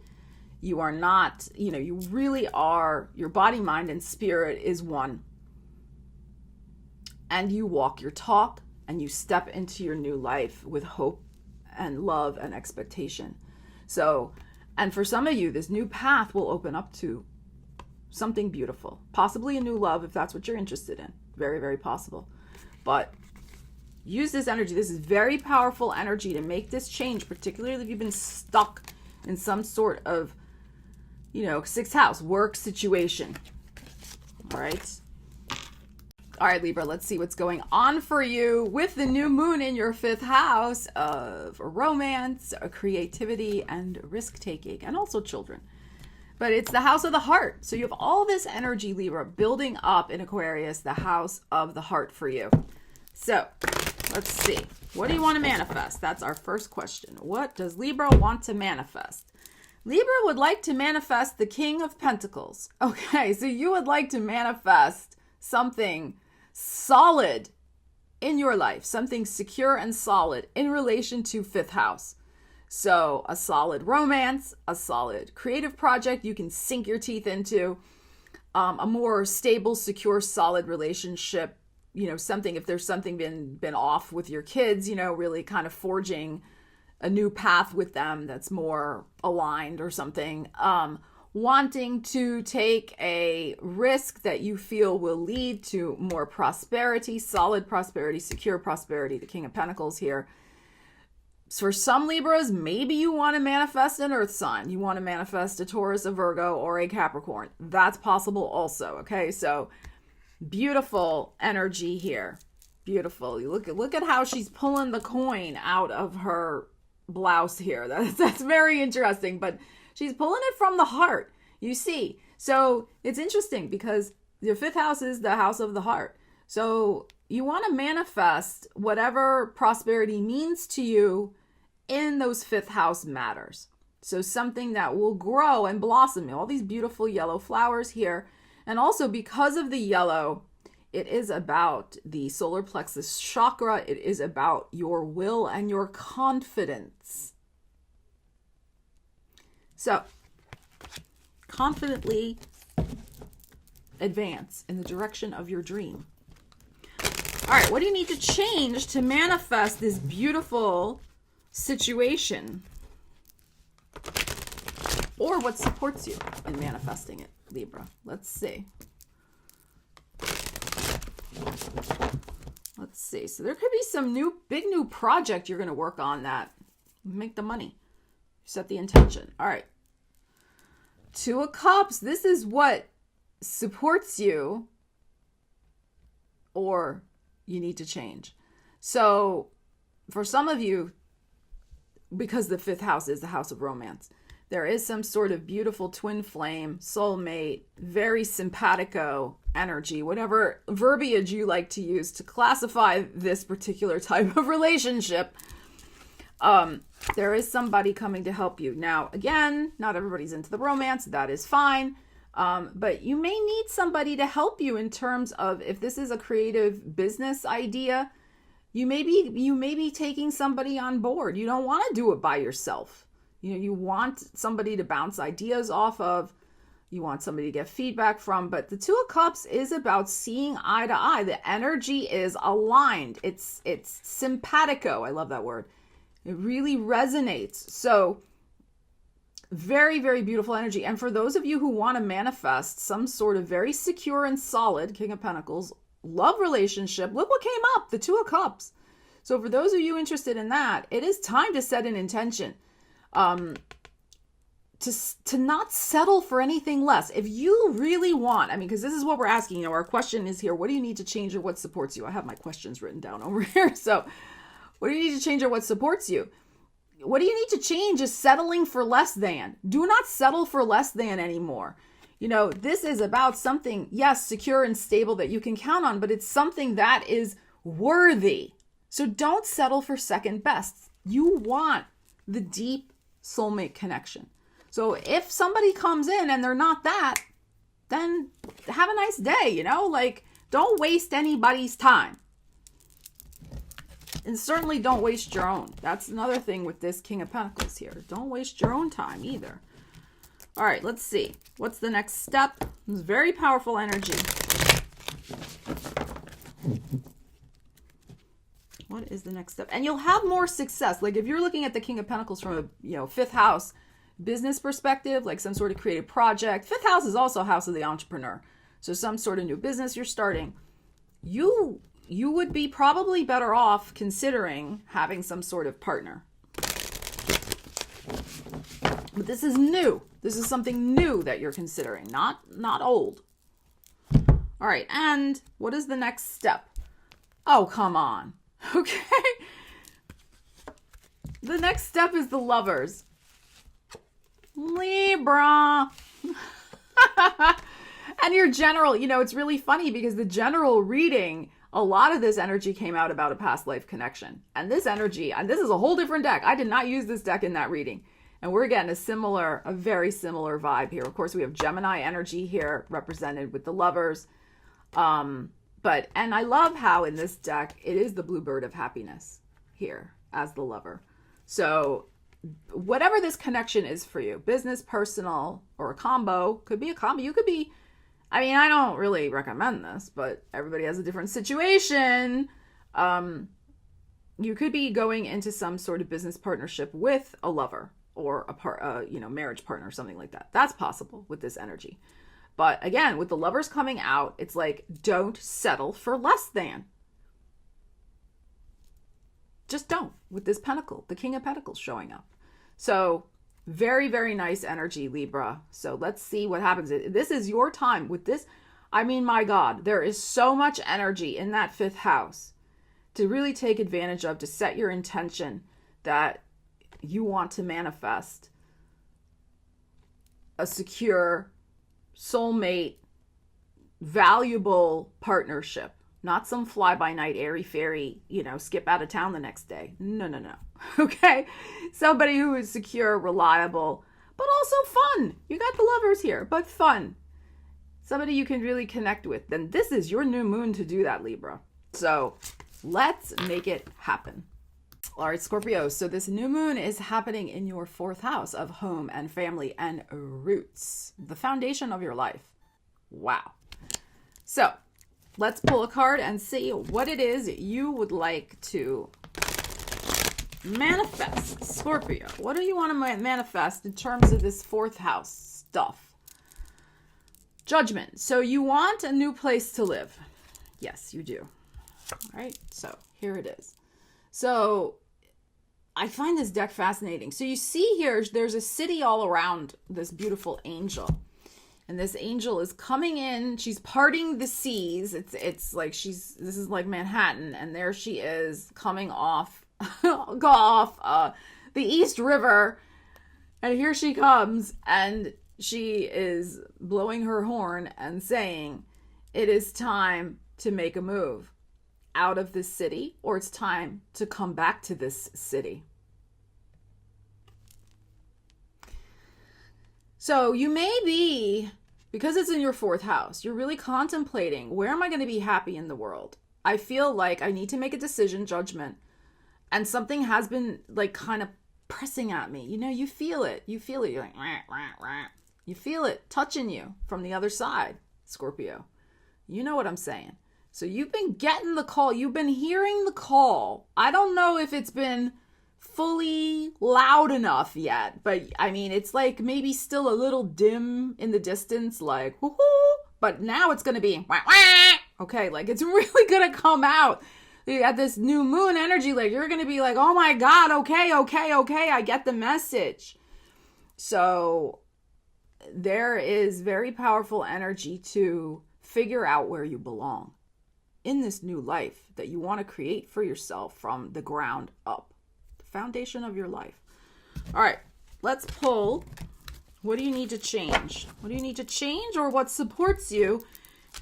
You are not, you really are, your body, mind, and spirit is one. And you walk your talk and you step into your new life with hope and love and expectation. So, and for some of you, this new path will open up to something beautiful, possibly a new love if that's what you're interested in. Very, very possible. But use this energy. This is very powerful energy to make this change, particularly if you've been stuck in some sort of, sixth house work situation. All right. All right, Libra, let's see what's going on for you with the new moon in your fifth house of romance, creativity, and risk-taking, and also children. But it's the house of the heart. So you have all this energy, Libra, building up in Aquarius, the house of the heart for you. So let's see. What do you want to manifest? That's our first question. What does Libra want to manifest? Libra would like to manifest the King of Pentacles. Okay, so you would like to manifest something solid in your life, something secure and solid in relation to fifth house. So a solid romance, a solid creative project you can sink your teeth into, a more stable, secure, solid relationship, something, if there's something been off with your kids, really kind of forging a new path with them that's more aligned or something. Wanting to take a risk that you feel will lead to more prosperity, solid prosperity, secure prosperity, the King of Pentacles here. For some Libras, maybe you want to manifest an earth sign. You want to manifest a Taurus, a Virgo, or a Capricorn. That's possible also, okay? So beautiful energy here. Beautiful. You look at how she's pulling the coin out of her blouse here. That's very interesting, but she's pulling it from the heart, you see. So it's interesting because your fifth house is the house of the heart. So you want to manifest whatever prosperity means to you in those fifth house matters. So something that will grow and blossom. All these beautiful yellow flowers here. And also because of the yellow, it is about the solar plexus chakra. It is about your will and your confidence. So, confidently advance in the direction of your dream. All right, what do you need to change to manifest this beautiful situation? Or what supports you in manifesting it, Libra? Let's see. Let's see. So there could be some big new project you're going to work on that make the money. Set the intention. All right. Two of Cups. This is what supports you or you need to change. So for some of you, because the fifth house is the house of romance, there is some sort of beautiful twin flame, soulmate, very simpatico energy, whatever verbiage you like to use to classify this particular type of relationship. There is somebody coming to help you. Now, again, not everybody's into the romance. That is fine. But you may need somebody to help you in terms of if this is a creative business idea, you may be taking somebody on board. You don't want to do it by yourself. You want somebody to bounce ideas off of. You want somebody to get feedback from. But the Two of Cups is about seeing eye to eye. The energy is aligned. It's simpatico. I love that word. It really resonates. So very, very beautiful energy. And for those of you who want to manifest some sort of very secure and solid King of Pentacles love relationship, look what came up, the Two of Cups. So for those of you interested in that, it is time to set an intention. To not settle for anything less. If you really want, because this is what we're asking, our question is here, what do you need to change or what supports you? I have my questions written down over here. So what do you need to change or what supports you? What do you need to change is settling for less than. Do not settle for less than anymore. This is about something, yes, secure and stable that you can count on, but it's something that is worthy. So don't settle for second best. You want the deep soulmate connection. So if somebody comes in and they're not that, then have a nice day, don't waste anybody's time. And certainly don't waste your own. That's another thing with this King of Pentacles here. Don't waste your own time either. All right, let's see. What's the next step? It's very powerful energy. What is the next step? And you'll have more success. Like if you're looking at the King of Pentacles from a, you know, 5th house business perspective, like some sort of creative project. 5th house is also house of the entrepreneur. So some sort of new business you're starting. You would be probably better off considering having some sort of partner. But this is new. This is something new that you're considering, not old. All right, and what is the next step? Oh, come on. Okay. The next step is the Lovers. Libra. And your general, you know, it's really funny because the general reading, a lot of this energy came out about a past life connection. And this energy, and this is a whole different deck. I did not use this deck in that reading. And we're getting a very similar vibe here. Of course, we have Gemini energy here represented with the Lovers. And I love how in this deck, it is the Bluebird of happiness here as the Lover. So whatever this connection is for you, business, personal, or a combo, could be a combo. You could be, I mean, I don't really recommend this, but everybody has a different situation. You could be going into some sort of business partnership with a lover or a marriage partner or something like that. That's possible with this energy. But again, with the Lovers coming out, it's like, don't settle for less than. Just don't with this Pentacle, the King of Pentacles showing up. So very, very nice energy, Libra. So let's see what happens. This is your time with this. I mean, my God, there is so much energy in that 5th house to really take advantage of, to set your intention that you want to manifest a secure, soulmate, valuable partnership. Not some fly-by-night, airy-fairy, skip out of town the next day. No. Okay? Somebody who is secure, reliable, but also fun. You got the Lovers here, but fun. Somebody you can really connect with. Then this is your new moon to do that, Libra. So let's make it happen. All right, Scorpio. So this new moon is happening in your 4th house of home and family and roots. The foundation of your life. Wow. So let's pull a card and see what it is you would like to manifest, Scorpio. What do you want to manifest in terms of this 4th house stuff? Judgment. So you want a new place to live. Yes, you do. All right, so here it is. So I find this deck fascinating. So you see here, there's a city all around this beautiful angel. And this angel is coming in. She's parting the seas. It's like this is like Manhattan. And there she is coming off the East River. And here she comes. And she is blowing her horn and saying, it is time to make a move out of this city, or it's time to come back to this city. So you may be, because it's in your 4th house, you're really contemplating, where am I going to be happy in the world? I feel like I need to make a decision, judgment, and something has been like kind of pressing at me. You feel it. You feel it. You're like, rah, rah, rah. You feel it touching you from the other side, Scorpio. You know what I'm saying. So you've been getting the call. You've been hearing the call. I don't know if it's been fully loud enough yet, but I mean, it's like maybe still a little dim in the distance, like, woohoo, but now it's going to be, wah, wah. Okay, like it's really going to come out. You got this new moon energy, like you're going to be like, oh my God, okay, I get the message. So there is very powerful energy to figure out where you belong in this new life that you want to create for yourself from the ground up. Foundation of your life. All right, let's pull. What do you need to change? What do you need to change, or what supports you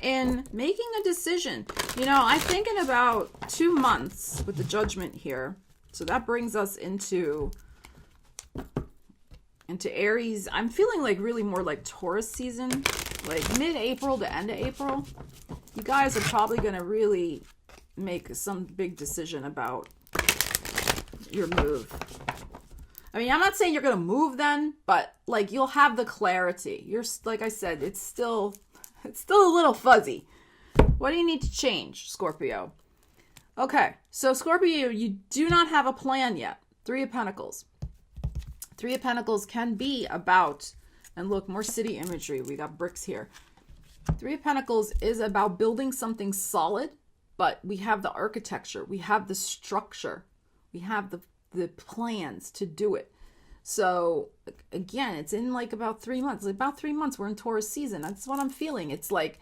in making a decision? I think in about 2 months with the Judgment here. So that brings us into Aries. I'm feeling like really more like Taurus season, like mid-April to end of April. You guys are probably going to really make some big decision about your move. I mean, I'm not saying you're going to move then, but like you'll have the clarity. You're, like I said, it's still a little fuzzy. What do you need to change, Scorpio? Okay, so Scorpio, you do not have a plan yet. Three of Pentacles. Three of Pentacles can be about, and look, more city imagery. We got bricks here. Three of Pentacles is about building something solid, but we have the architecture. We have the structure. We have the plans to do it. So again, it's in like about 3 months. About 3 months, we're in Taurus season. That's what I'm feeling. It's like,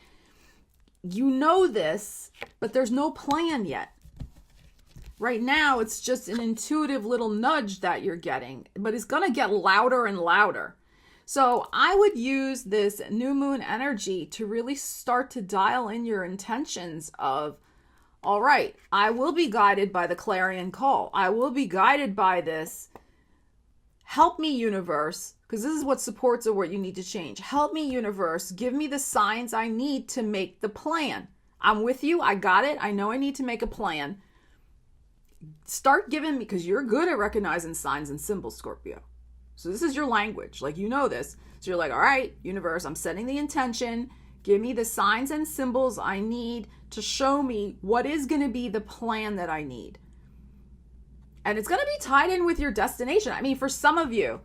you know this, but there's no plan yet. Right now, it's just an intuitive little nudge that you're getting, but it's going to get louder and louder. So I would use this new moon energy to really start to dial in your intentions of, all right, I will be guided by the clarion call. I will be guided by this. Help me, universe, because this is what supports or what you need to change. Help me, universe. Give me the signs I need to make the plan. I'm with you. I got it. I know I need to make a plan. Start giving me, because you're good at recognizing signs and symbols, Scorpio. So this is your language. Like, you know this. So you're like, all right, universe, I'm setting the intention. Give me the signs and symbols I need to show me what is going to be the plan that I need. And it's going to be tied in with your destination. I mean, for some of you,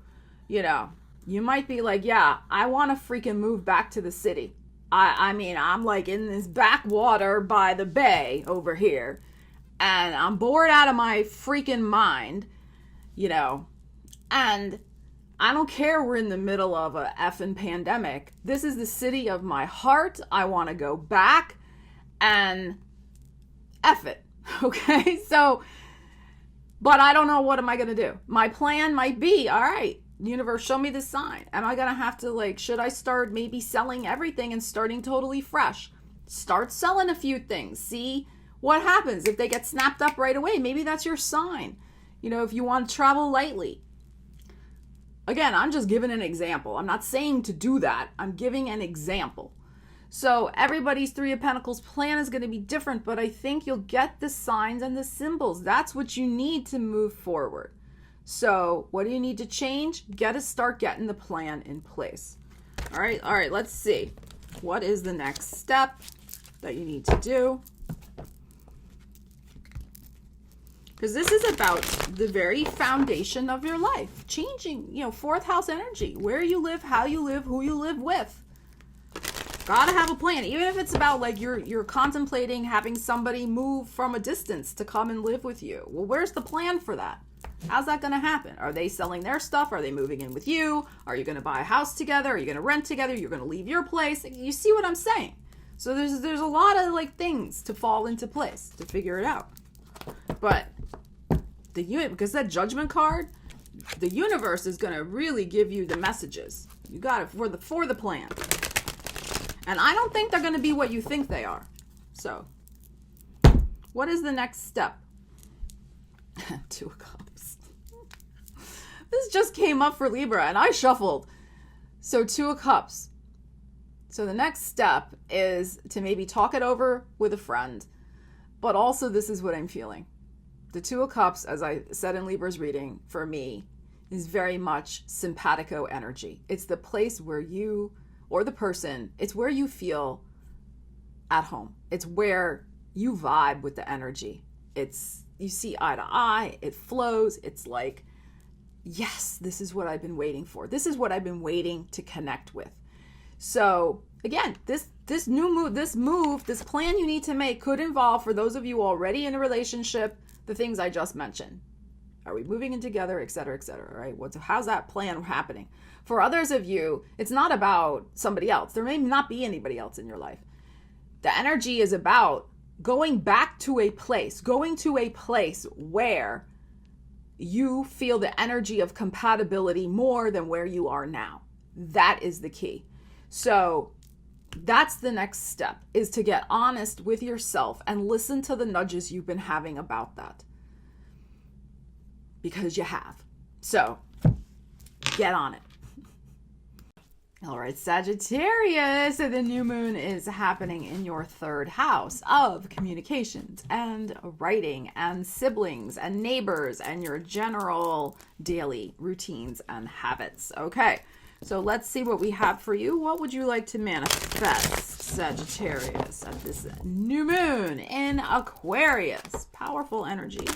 you know, you might be like, yeah, I want to freaking move back to the city. I mean, I'm like in this backwater by the bay over here, and I'm bored out of my freaking mind, you know, and I don't care we're in the middle of a effing pandemic. This is the city of my heart. I want to go back and F it. Okay? So, but I don't know, what am I going to do? My plan might be, all right, universe, show me the sign. Am I going to have to, like, should I start maybe selling everything and starting totally fresh? Start selling a few things. See what happens if they get snapped up right away. Maybe that's your sign. You know, if you want to travel lightly. Again, I'm just giving an example. I'm not saying to do that. I'm giving an example. So everybody's Three of Pentacles plan is going to be different, but I think you'll get the signs and the symbols. That's what you need to move forward. So what do you need to change? Start getting the plan in place. All right, let's see. What is the next step that you need to do? Because this is about the very foundation of your life. Changing, you know, fourth house energy. Where you live, how you live, who you live with. Gotta have a plan. Even if it's about like you're contemplating having somebody move from a distance to come and live with you. Well, where's the plan for that? How's that going to happen? Are they selling their stuff? Are they moving in with you? Are you going to buy a house together? Are you going to rent together? You're going to leave your place? You see what I'm saying? So there's a lot of like things to fall into place to figure it out. But because that judgment card, the universe is going to really give you the messages. You got it for the plan. And I don't think they're going to be what you think they are. So, what is the next step? Two of Cups. This just came up for Libra and I shuffled. So Two of Cups. So the next step is to maybe talk it over with a friend. But also this is what I'm feeling. The Two of Cups, as I said in Libra's reading, for me, is very much simpatico energy. It's the place where you, or the person, it's where you feel at home. It's where you vibe with the energy. You see eye to eye, it flows. It's like, yes, this is what I've been waiting for. This is what I've been waiting to connect with. So again, this plan you need to make could involve, for those of you already in a relationship, the things I just mentioned. Are we moving in together, et cetera, right? How's that plan happening? For others of you, it's not about somebody else. There may not be anybody else in your life. The energy is about going to a place where you feel the energy of compatibility more than where you are now. That is the key. So that's the next step, is to get honest with yourself and listen to the nudges you've been having about that. Because you have. So get on it. All right, Sagittarius, the new moon is happening in your third house of communications and writing and siblings and neighbors and your general daily routines and habits. Okay, so let's see what we have for you. What would you like to manifest, Sagittarius, at this new moon in Aquarius? Powerful energy.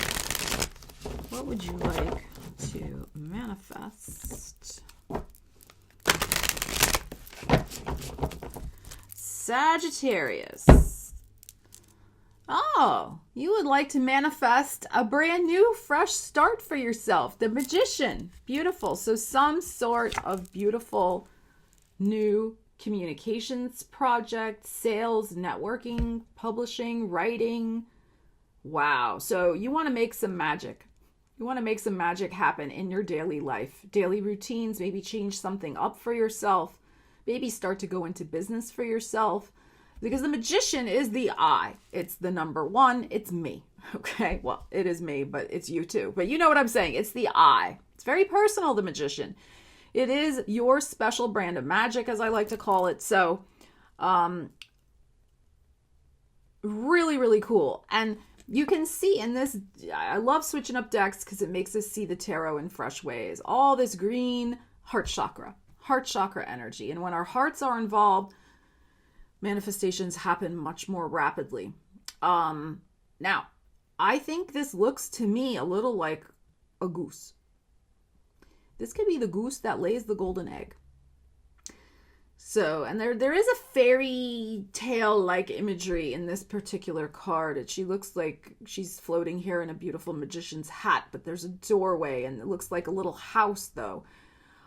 What would you like to manifest? Sagittarius. Oh, you would like to manifest a brand new, fresh start for yourself. The Magician. Beautiful. So some sort of beautiful new communications project, sales, networking, publishing, writing. Wow. So you want to make some magic. You want to make some magic happen in your daily life, daily routines, maybe change something up for yourself. Maybe start to go into business for yourself, because the Magician is the I. It's the number one. It's me. Okay. Well, it is me, but it's you too. But you know what I'm saying? It's the I. It's very personal, the Magician. It is your special brand of magic, as I like to call it. So, really, really cool. And you can see in this, I love switching up decks because it makes us see the tarot in fresh ways. All this green heart chakra energy. And when our hearts are involved, manifestations happen much more rapidly. Now, I think this looks to me a little like a goose. This could be the goose that lays the golden egg. So, and there is a fairy tale-like imagery in this particular card. She looks like she's floating here in a beautiful magician's hat, but there's a doorway, and it looks like a little house, though.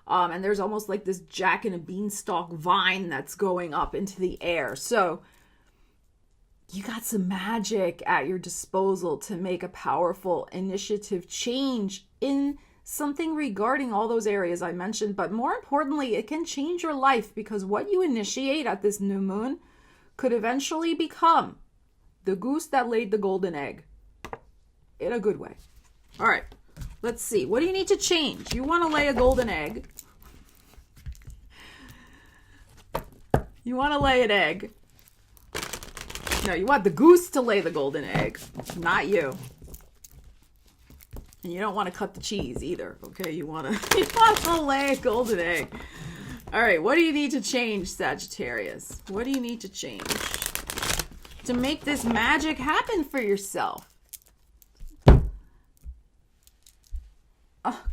And there's almost like this jack and a beanstalk vine that's going up into the air. So you got some magic at your disposal to make a powerful initiative change in something regarding all those areas I mentioned. But more importantly, it can change your life, because what you initiate at this new moon could eventually become the goose that laid the golden egg, in a good way. All right. Let's see. What do you need to change? You want to lay a golden egg. You want to lay an egg. No, you want the goose to lay the golden egg, not you. And you don't want to cut the cheese either, okay? You want to lay a golden egg. All right, what do you need to change, Sagittarius? What do you need to change to make this magic happen for yourself?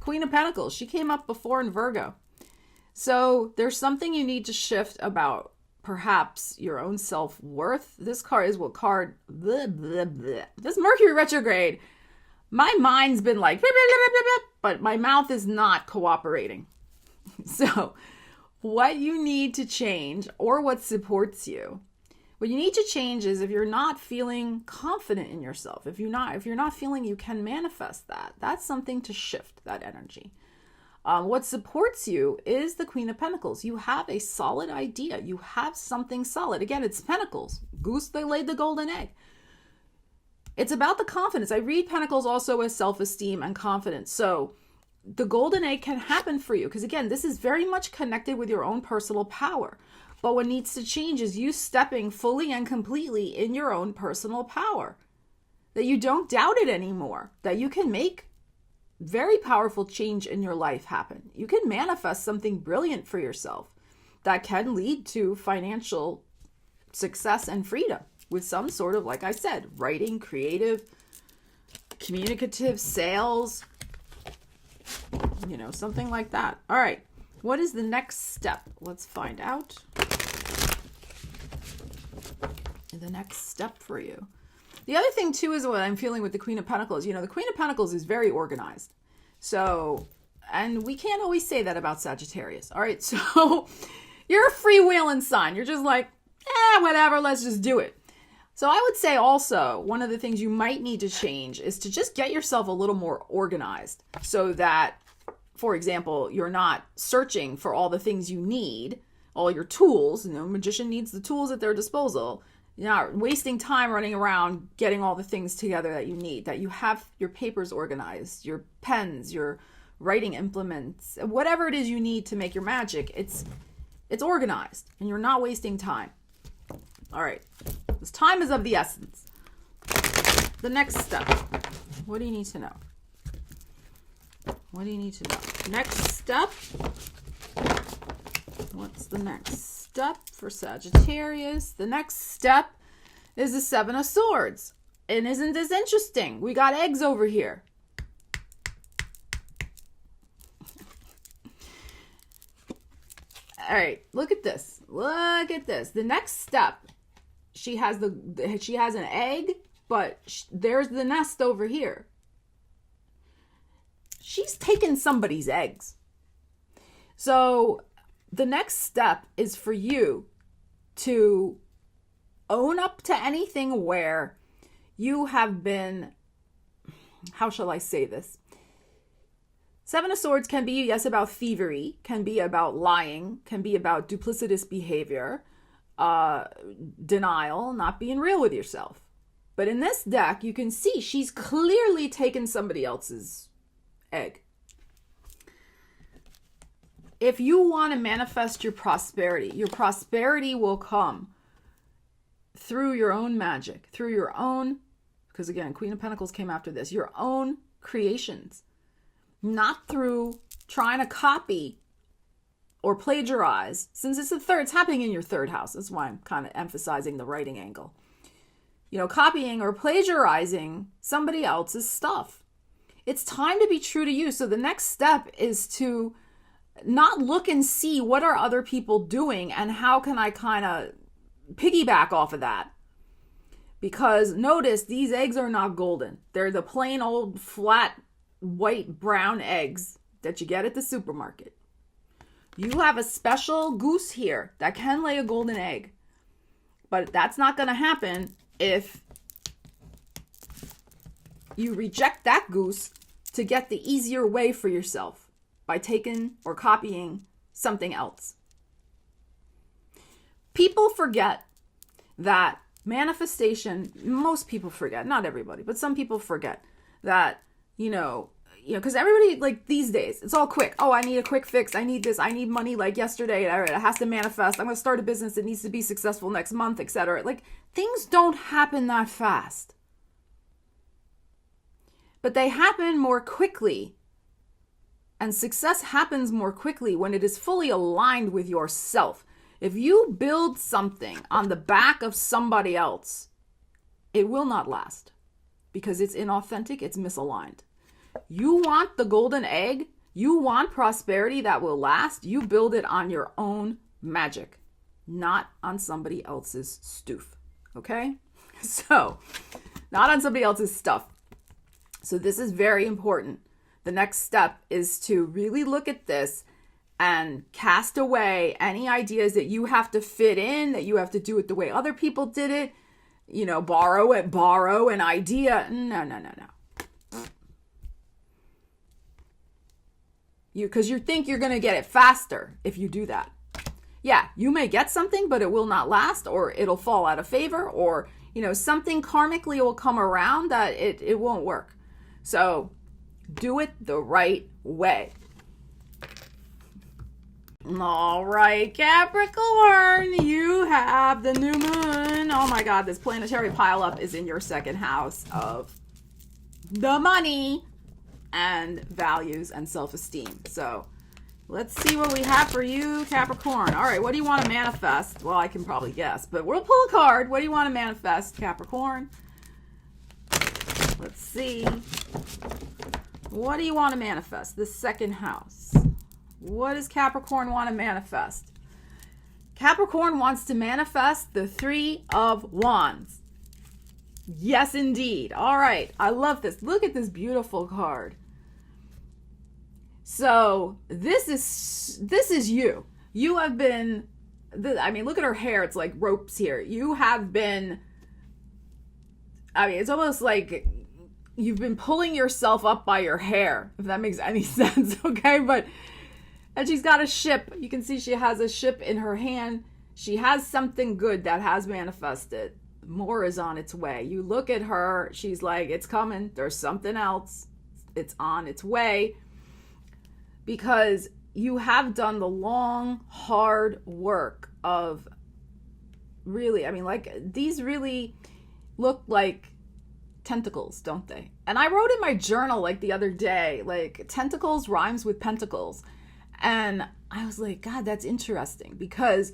Queen of Pentacles. She came up before in Virgo. So there's something you need to shift about perhaps your own self-worth. This card is what card? Blah, blah, blah. This Mercury retrograde. My mind's been like, blah, blah, blah, blah, blah, but my mouth is not cooperating. So what you need to change, or what supports you, what you need to change is if you're not feeling confident in yourself, if you're not feeling you can manifest that, that's something to shift that energy. What supports you is the Queen of Pentacles. You have a solid idea. You have something solid. Again, it's Pentacles. Goose, they laid the golden egg. It's about the confidence. I read Pentacles also as self-esteem and confidence. So the golden egg can happen for you, because again, this is very much connected with your own personal power. But what needs to change is you stepping fully and completely in your own personal power. That you don't doubt it anymore. That you can make very powerful change in your life happen. You can manifest something brilliant for yourself that can lead to financial success and freedom with some sort of, like I said, writing, creative, communicative, sales, something like that. All right. What is the next step? Let's find out. The next step for you. The other thing too is what I'm feeling with the Queen of Pentacles. The Queen of Pentacles is very organized. So, and we can't always say that about Sagittarius. All right. So you're a freewheeling sign. You're just like, whatever, let's just do it. So I would say also one of the things you might need to change is to just get yourself a little more organized, so that, for example, you're not searching for all the things you need, all your tools. Magician needs the tools at their disposal. You're not wasting time running around getting all the things together that you need, that you have your papers organized, your pens, your writing implements, whatever it is you need to make your magic. It's organized and you're not wasting time. All right. This time is of the essence. The next step. What do you need to know? What do you need to know? Next step. What's the next step for Sagittarius? The next step is the Seven of Swords. And isn't this interesting? We got eggs over here. All right, look at this. Look at this. The next step, she has an egg, but there's the nest over here. She's taken somebody's eggs. So the next step is for you to own up to anything where you have been, how shall I say this? Seven of Swords can be, yes, about thievery, can be about lying, can be about duplicitous behavior, denial, not being real with yourself. But in this deck, you can see she's clearly taken somebody else's egg. If you want to manifest your prosperity will come through your own magic, through your own, because again, Queen of Pentacles came after this, your own creations. Not through trying to copy or plagiarize, since it's happening in your third house. That's why I'm kind of emphasizing the writing angle. You know, copying or plagiarizing somebody else's stuff. It's time to be true to you. So the next step is to not look and see what are other people doing and how can I kind of piggyback off of that. Because notice these eggs are not golden. They're the plain old flat white brown eggs that you get at the supermarket. You have a special goose here that can lay a golden egg, but that's not going to happen if you reject that goose to get the easier way for yourself by taking or copying something else. People forget that manifestation, most people forget, not everybody, but some people forget that because everybody, like these days, it's all quick. Oh, I need a quick fix. I need this. I need money like yesterday. It has to manifest. I'm going to start a business. It needs to be successful next month, etc. Like, things don't happen that fast. But they happen more quickly. And success happens more quickly when it is fully aligned with yourself. If you build something on the back of somebody else, it will not last. Because it's inauthentic, it's misaligned. You want the golden egg, you want prosperity that will last, you build it on your own magic, not on somebody else's stoof, okay? So, not on somebody else's stuff. So this is very important. The next step is to really look at this and cast away any ideas that you have to fit in, that you have to do it the way other people did it. Borrow an idea. No. Because you think you're going to get it faster if you do that. Yeah, you may get something, but it will not last, or it'll fall out of favor, or, something karmically will come around that it won't work. So do it the right way. All right, Capricorn, you have the new moon. Oh my God, this planetary pileup is in your second house of the money and values and self-esteem. So let's see what we have for you, Capricorn. All right, what do you want to manifest? Well, I can probably guess, but we'll pull a card. What do you want to manifest, Capricorn? Let's see. What do you want to manifest? The second house. What does Capricorn want to manifest? Capricorn wants to manifest the Three of Wands. Yes, indeed. All right. I love this. Look at this beautiful card. So this is you. You have been, look at her hair. It's like ropes here. You have been, it's almost like you've been pulling yourself up by your hair, if that makes any sense. Okay. And she's got a ship. You can see she has a ship in her hand. She has something good that has manifested. More is on its way. You look at her. She's like, it's coming. There's something else. It's on its way. Because you have done the long, hard work of really, I mean, like, these really look like tentacles, don't they? And I wrote in my journal, like, the other day, like, tentacles rhymes with pentacles. And I was like, God, that's interesting, because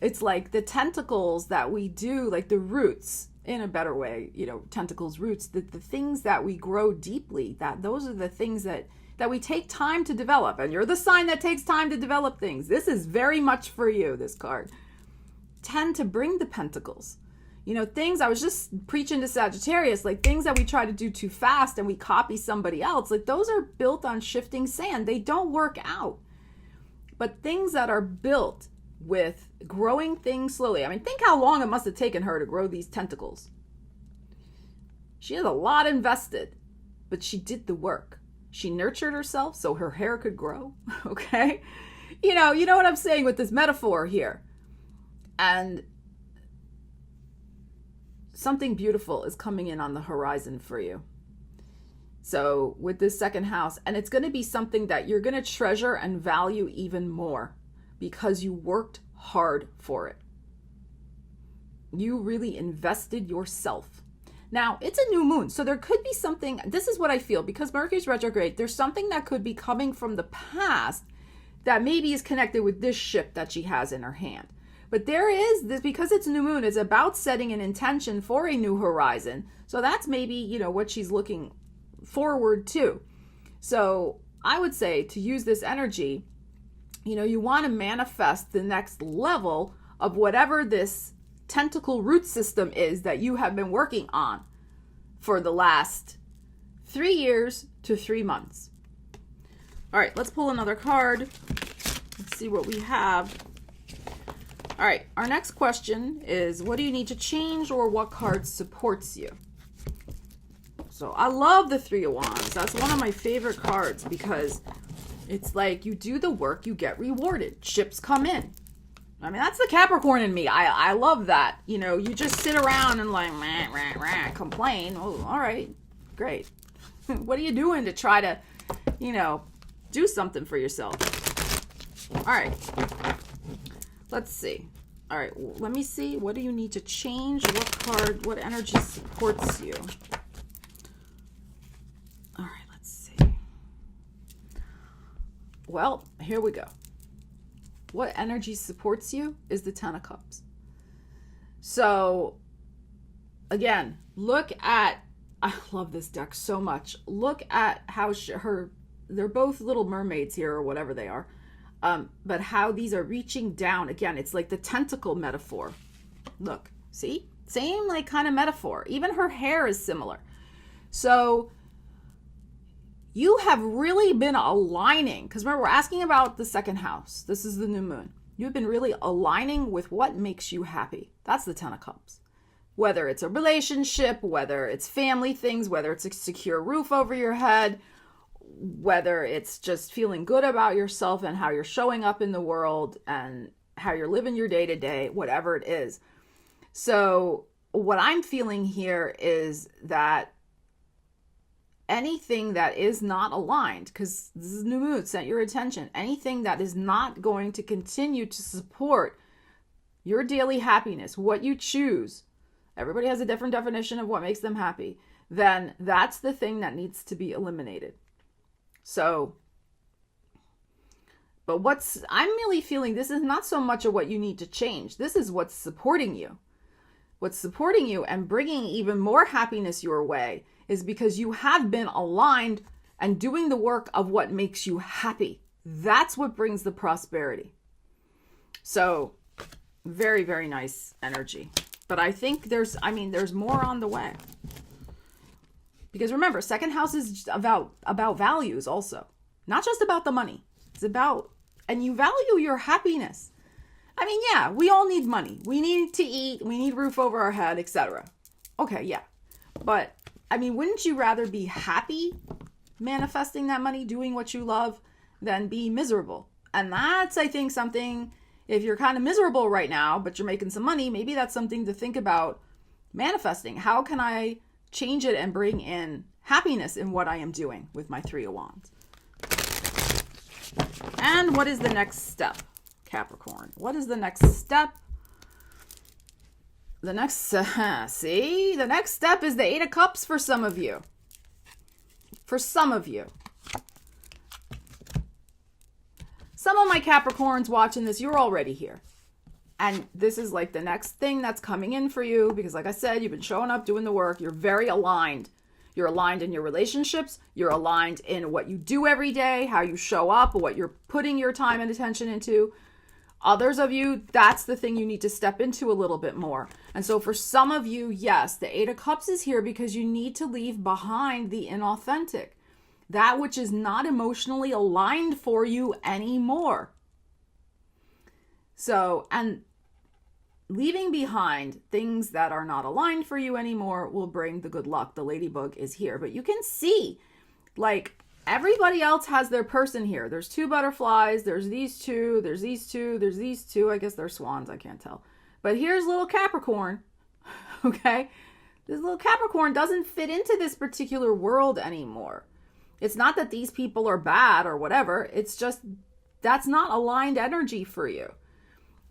it's like the tentacles that we do, like the roots, in a better way, you know, tentacles, roots, the things that we grow deeply, that those are the things that we take time to develop. And you're the sign that takes time to develop things. This is very much for you, this card. Tend to bring the pentacles. You know, things, I was just preaching to Sagittarius, like things that we try to do too fast and we copy somebody else, like those are built on shifting sand. They don't work out. But things that are built with growing things slowly. I mean, think how long it must have taken her to grow these tentacles. She has a lot invested, but she did the work. She nurtured herself so her hair could grow, okay? You know what I'm saying with this metaphor here. And something beautiful is coming in on the horizon for you. So with this second house, and it's going to be something that you're going to treasure and value even more because you worked hard for it. You really invested yourself. Now, it's a new moon, so there could be something, this is what I feel, because Mercury's retrograde, there's something that could be coming from the past that maybe is connected with this ship that she has in her hand. But there is this, because it's new moon, it's about setting an intention for a new horizon. So that's maybe, you know, what she's looking forward to. So I would say to use this energy, you know, you want to manifest the next level of whatever this tentacle root system is that you have been working on for the last 3 years to 3 months. All right, let's pull another card. Let's see what we have. All right, our next question is, what do you need to change, or what card supports you? So I love the Three of Wands. That's one of my favorite cards because it's like you do the work, you get rewarded. Ships come in. I mean, that's the Capricorn in me. I love that. You know, you just sit around and like, rah, rah, rah, complain. Oh, all right, great. What are you doing to try to, you know, do something for yourself? All right. Let's see. All right, let me see. What do you need to change? What card, what energy supports you? All right, let's see. Well, here we go. What energy supports you is the Ten of Cups. So, again, look at, I love this deck so much. Look at how they're both little mermaids here, or whatever they are. But how these are reaching down. Again, it's like the tentacle metaphor. Look, see? Same like kind of metaphor. Even her hair is similar. So you have really been aligning, because remember, we're asking about the second house. This is the new moon. You've been really aligning with what makes you happy. That's the Ten of Cups. Whether it's a relationship, whether it's family things, whether it's a secure roof over your head, whether it's just feeling good about yourself and how you're showing up in the world and how you're living your day to day, whatever it is. So what I'm feeling here is that anything that is not aligned, because this is new moon, set your attention, anything that is not going to continue to support your daily happiness, what you choose, everybody has a different definition of what makes them happy, then that's the thing that needs to be eliminated. So, but I'm really feeling this is not so much of what you need to change. This is what's supporting you. What's supporting you and bringing even more happiness your way is because you have been aligned and doing the work of what makes you happy. That's what brings the prosperity. So, very, very nice energy. But I think there's more on the way. Because remember, second house is about values also. Not just about the money. It's about, and you value your happiness. I mean, yeah, we all need money. We need to eat. We need roof over our head, etc. Okay, yeah. But, I mean, wouldn't you rather be happy manifesting that money, doing what you love, than be miserable? And that's, I think, something, if you're kind of miserable right now, but you're making some money, maybe that's something to think about manifesting. How can I change it and bring in happiness in what I am doing with my Three of Wands? And what is the next step, Capricorn? What is the next step? The next, see, the next step is the Eight of Cups for some of you. For some of you. Some of my Capricorns watching this, you're already here. And this is like the next thing that's coming in for you because like I said, you've been showing up, doing the work. You're very aligned. You're aligned in your relationships. You're aligned in what you do every day, how you show up, what you're putting your time and attention into. Others of you, that's the thing you need to step into a little bit more. And so for some of you, yes, the Eight of Cups is here because you need to leave behind the inauthentic, that which is not emotionally aligned for you anymore. So, and leaving behind things that are not aligned for you anymore will bring the good luck. The ladybug is here, but you can see like everybody else has their person here. There's two butterflies. There's these two. There's these two. There's these two. I guess they're swans. I can't tell. But here's little Capricorn. Okay. This little Capricorn doesn't fit into this particular world anymore. It's not that these people are bad or whatever. It's just that's not aligned energy for you.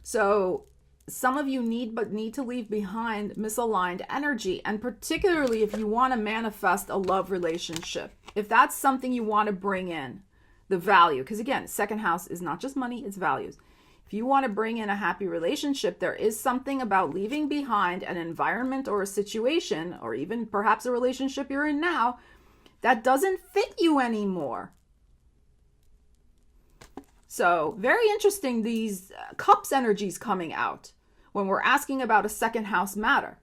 So some of you need to leave behind misaligned energy. And particularly if you want to manifest a love relationship, if that's something you want to bring in, the value, because again, second house is not just money, it's values. If you want to bring in a happy relationship, there is something about leaving behind an environment or a situation, or even perhaps a relationship you're in now, that doesn't fit you anymore. So very interesting, these cups energies coming out when we're asking about a second house matter.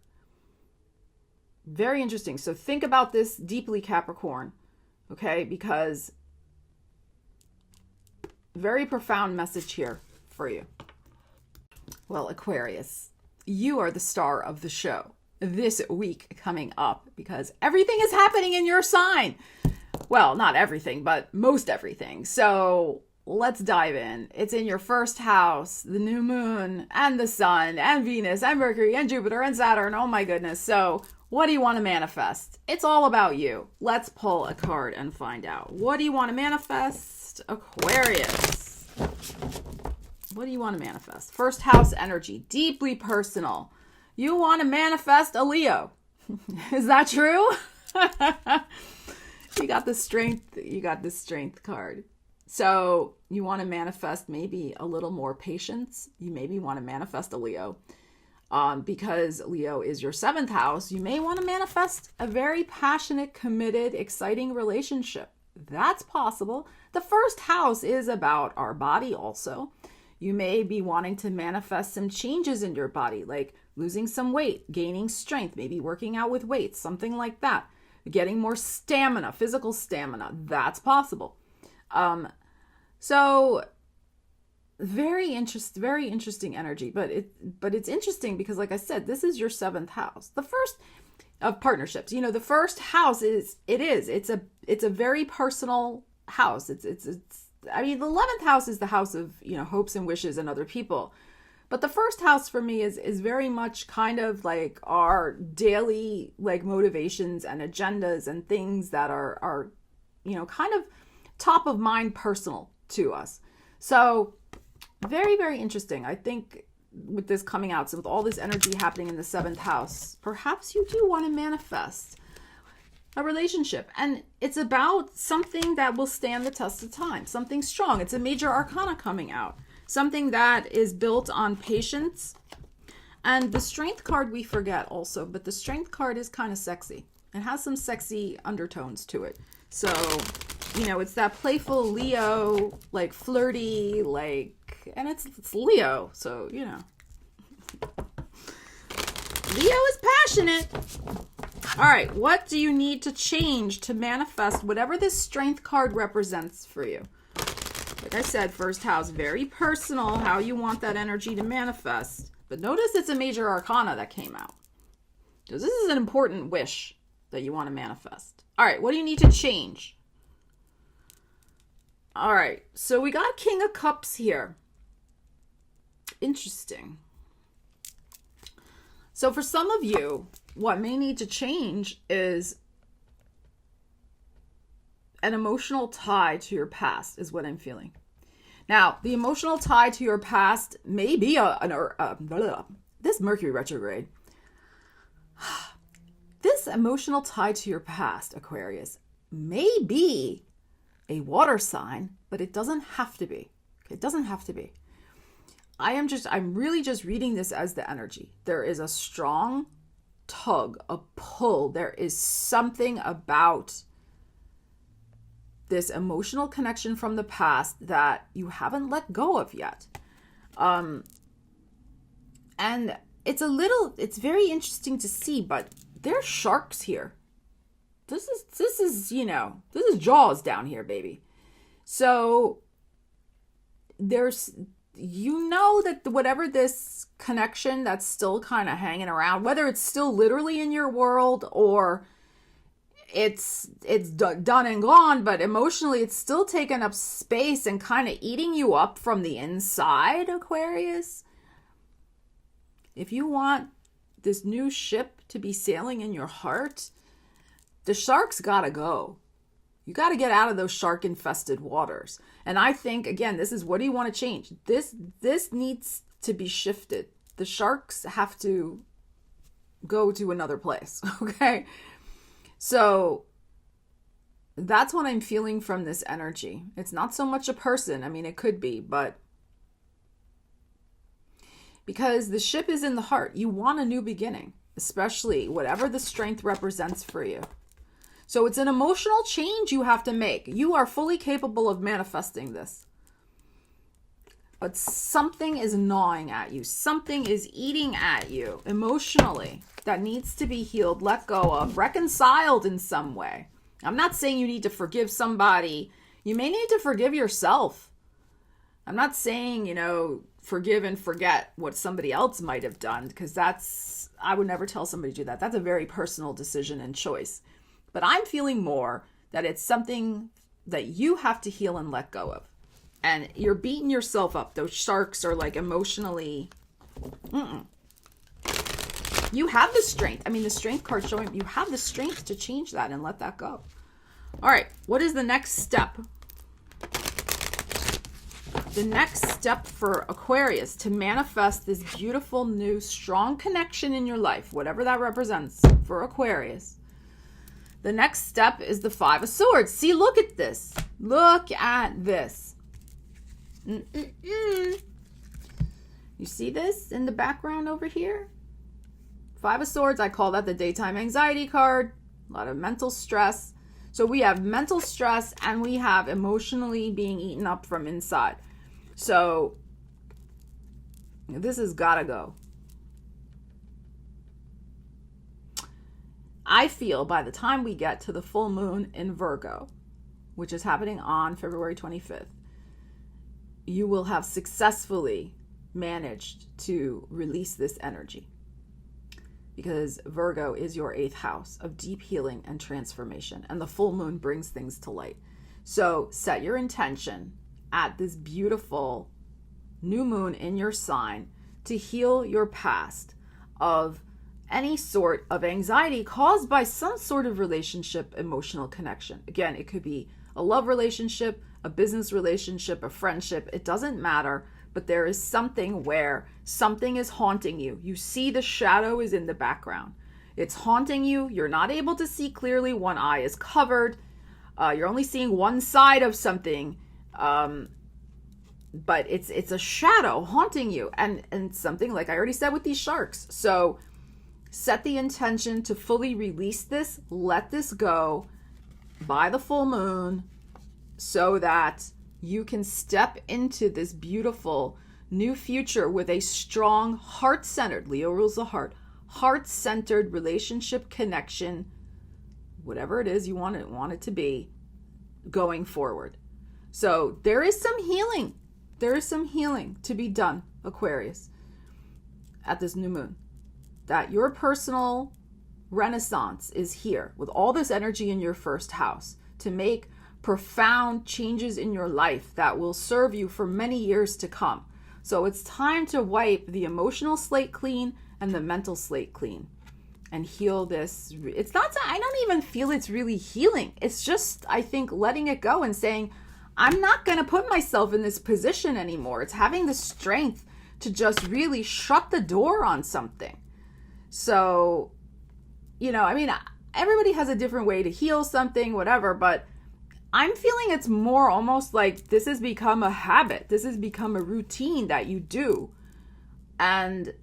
Very interesting. So think about this deeply, Capricorn, okay? Because very profound message here for you. Well, Aquarius, you are the star of the show this week coming up because everything is happening in your sign. Well, not everything, but most everything. So let's dive in. It's in your first house, the new moon and the sun and Venus and Mercury and Jupiter and Saturn. Oh my goodness. So what do you want to manifest? It's all about you. Let's pull a card and find out. What do you want to manifest, Aquarius? What do you want to manifest? First house energy, deeply personal. You want to manifest a Leo. Is that true? You got the strength card. So you want to manifest maybe a little more patience. You maybe want to manifest a Leo. Because Leo is your seventh house, you may want to manifest a very passionate, committed, exciting relationship. That's possible. The first house is about our body also. You may be wanting to manifest some changes in your body, like losing some weight, gaining strength, maybe working out with weights, something like that. Getting more stamina, physical stamina. That's possible. So very interesting energy, but it's interesting because like I said, this is your seventh house, the first of partnerships. You know, the first house it's a very personal house. I mean, the 11th house is the house of, you know, hopes and wishes and other people. But the first house for me is very much kind of like our daily like motivations and agendas and things that are, you know, kind of top of mind personal to us. So very, very interesting. I think with this coming out, so with all this energy happening in the seventh house, perhaps you do want to manifest a relationship. And it's about something that will stand the test of time, something strong. It's a major arcana coming out, something that is built on patience. And the strength card we forget also, but the strength card is kind of sexy. It has some sexy undertones to it. So, you know, it's that playful Leo, like flirty, like, and it's Leo. So, you know, Leo is passionate. All right. What do you need to change to manifest whatever this strength card represents for you? Like I said, first house, very personal, how you want that energy to manifest. But notice it's a major arcana that came out. Because this is an important wish that you want to manifest. All right, what do you need to change? All right, so we got King of Cups here. Interesting. So for some of you, what may need to change is an emotional tie to your past is what I'm feeling. Now, the emotional tie to your past may be this Mercury retrograde. This emotional tie to your past, Aquarius, may be a water sign, but it doesn't have to be. It doesn't have to be. I'm really just reading this as the energy. There is a strong tug, a pull. There is something about this emotional connection from the past that you haven't let go of yet. And it's very interesting to see, but there's sharks here. This is Jaws down here, baby. So there's, that whatever this connection that's still kind of hanging around, whether it's still literally in your world or it's done and gone, but emotionally it's still taking up space and kind of eating you up from the inside, Aquarius. If you want this new ship to be sailing in your heart, the sharks gotta go. You got to get out of those shark-infested waters. And I think, again, this is, what do you want to change? This needs to be shifted. The sharks have to go to another place, okay? So that's what I'm feeling from this energy. It's not so much a person. I mean, it could be, but because the ship is in the heart, you want a new beginning, especially whatever the strength represents for you. So it's an emotional change you have to make. You are fully capable of manifesting this. But something is gnawing at you. Something is eating at you emotionally that needs to be healed, let go of, reconciled in some way. I'm not saying you need to forgive somebody. You may need to forgive yourself. I'm not saying, forgive and forget what somebody else might have done, because I would never tell somebody to do that. That's a very personal decision and choice. But I'm feeling more that it's something that you have to heal and let go of. And you're beating yourself up. Those sharks are like emotionally. You have the strength. I mean, the strength card showing you have the strength to change that and let that go. All right. What is the next step? The next step for Aquarius to manifest this beautiful, new, strong connection in your life, whatever that represents for Aquarius. The next step is the Five of Swords. See, look at this. Look at this. You see this in the background over here? Five of Swords, I call that the daytime anxiety card. A lot of mental stress. So we have mental stress and we have emotionally being eaten up from inside. So this has got to go. I feel by the time we get to the full moon in Virgo, which is happening on February 25th, you will have successfully managed to release this energy. Because Virgo is your 8th house of deep healing and transformation. And the full moon brings things to light. So set your intention at this beautiful new moon in your sign to heal your past of any sort of anxiety caused by some sort of relationship, emotional connection. Again, it could be a love relationship, a business relationship, a friendship. It doesn't matter, but there is something where something is haunting you. You see the shadow is in the background. It's haunting you. You're not able to see clearly. One eye is covered. You're only seeing one side of something. But it's a shadow haunting you. And something like I already said with these sharks. So set the intention to fully release this, let this go by the full moon so that you can step into this beautiful new future with a strong, heart-centered, Leo rules the heart-centered relationship connection, whatever it is you want it to be, going forward. So there is some healing. There is some healing to be done, Aquarius, at this new moon. That your personal renaissance is here with all this energy in your first house to make profound changes in your life that will serve you for many years to come. So it's time to wipe the emotional slate clean and the mental slate clean and heal this. It's not, I don't even feel it's really healing. It's just, I think, letting it go and saying, I'm not going to put myself in this position anymore. It's having the strength to just really shut the door on something. So, I mean, everybody has a different way to heal something, whatever, but I'm feeling it's more almost like this has become a habit. This has become a routine that you do. And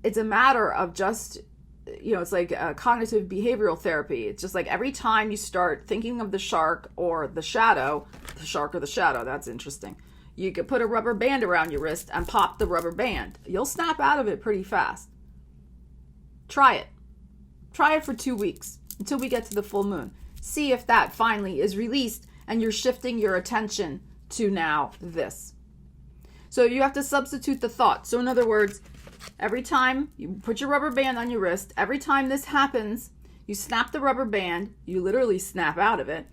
it's a matter of just, it's like cognitive behavioral therapy. It's just like every time you start thinking of the shark or the shadow, that's interesting. You could put a rubber band around your wrist and pop the rubber band. You'll snap out of it pretty fast. Try it. Try it for 2 weeks until we get to the full moon. See if that finally is released and you're shifting your attention to now this. So you have to substitute the thought. So in other words, every time you put your rubber band on your wrist, every time this happens, you snap the rubber band, you literally snap out of it,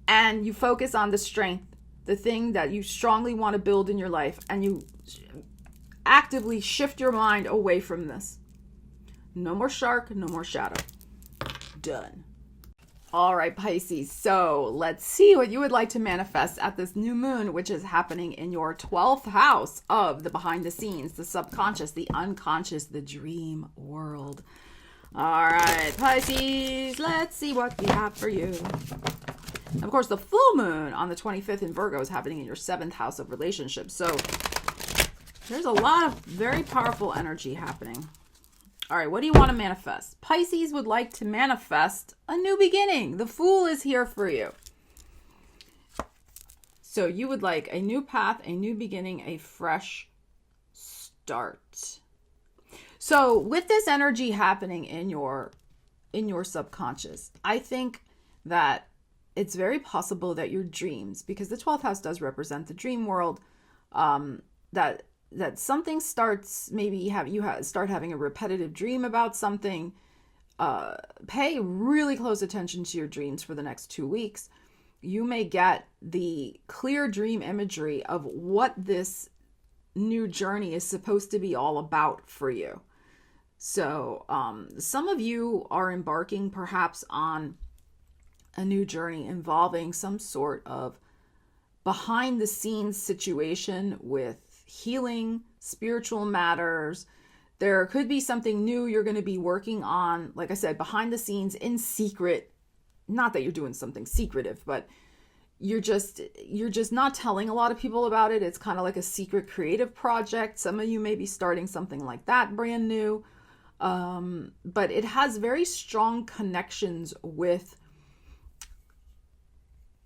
and you focus on the strength, the thing that you strongly want to build in your life, and you actively shift your mind away from this. No more shark, no more shadow. Done. All right, Pisces. So let's see what you would like to manifest at this new moon, which is happening in your 12th house of the behind the scenes, the subconscious, the unconscious, the dream world. All right, Pisces, let's see what we have for you. Of course, the full moon on the 25th in Virgo is happening in your 7th house of relationships. So there's a lot of very powerful energy happening. All right, what do you want to manifest? Pisces would like to manifest a new beginning. The Fool is here for you. So you would like a new path, a new beginning, a fresh start. So with this energy happening in your subconscious, I think that it's very possible that your dreams, because the 12th house does represent the dream world, that something starts, maybe you start having a repetitive dream about something. Pay really close attention to your dreams for the next 2 weeks. You may get the clear dream imagery of what this new journey is supposed to be all about for you. So some of you are embarking perhaps on a new journey involving some sort of behind the scenes situation with healing, spiritual matters. There could be something new you're going to be working on, like I said, behind the scenes in secret. Not that you're doing something secretive, but you're just not telling a lot of people about it. It's kind of like a secret creative project. Some of you may be starting something like that brand new. But it has very strong connections with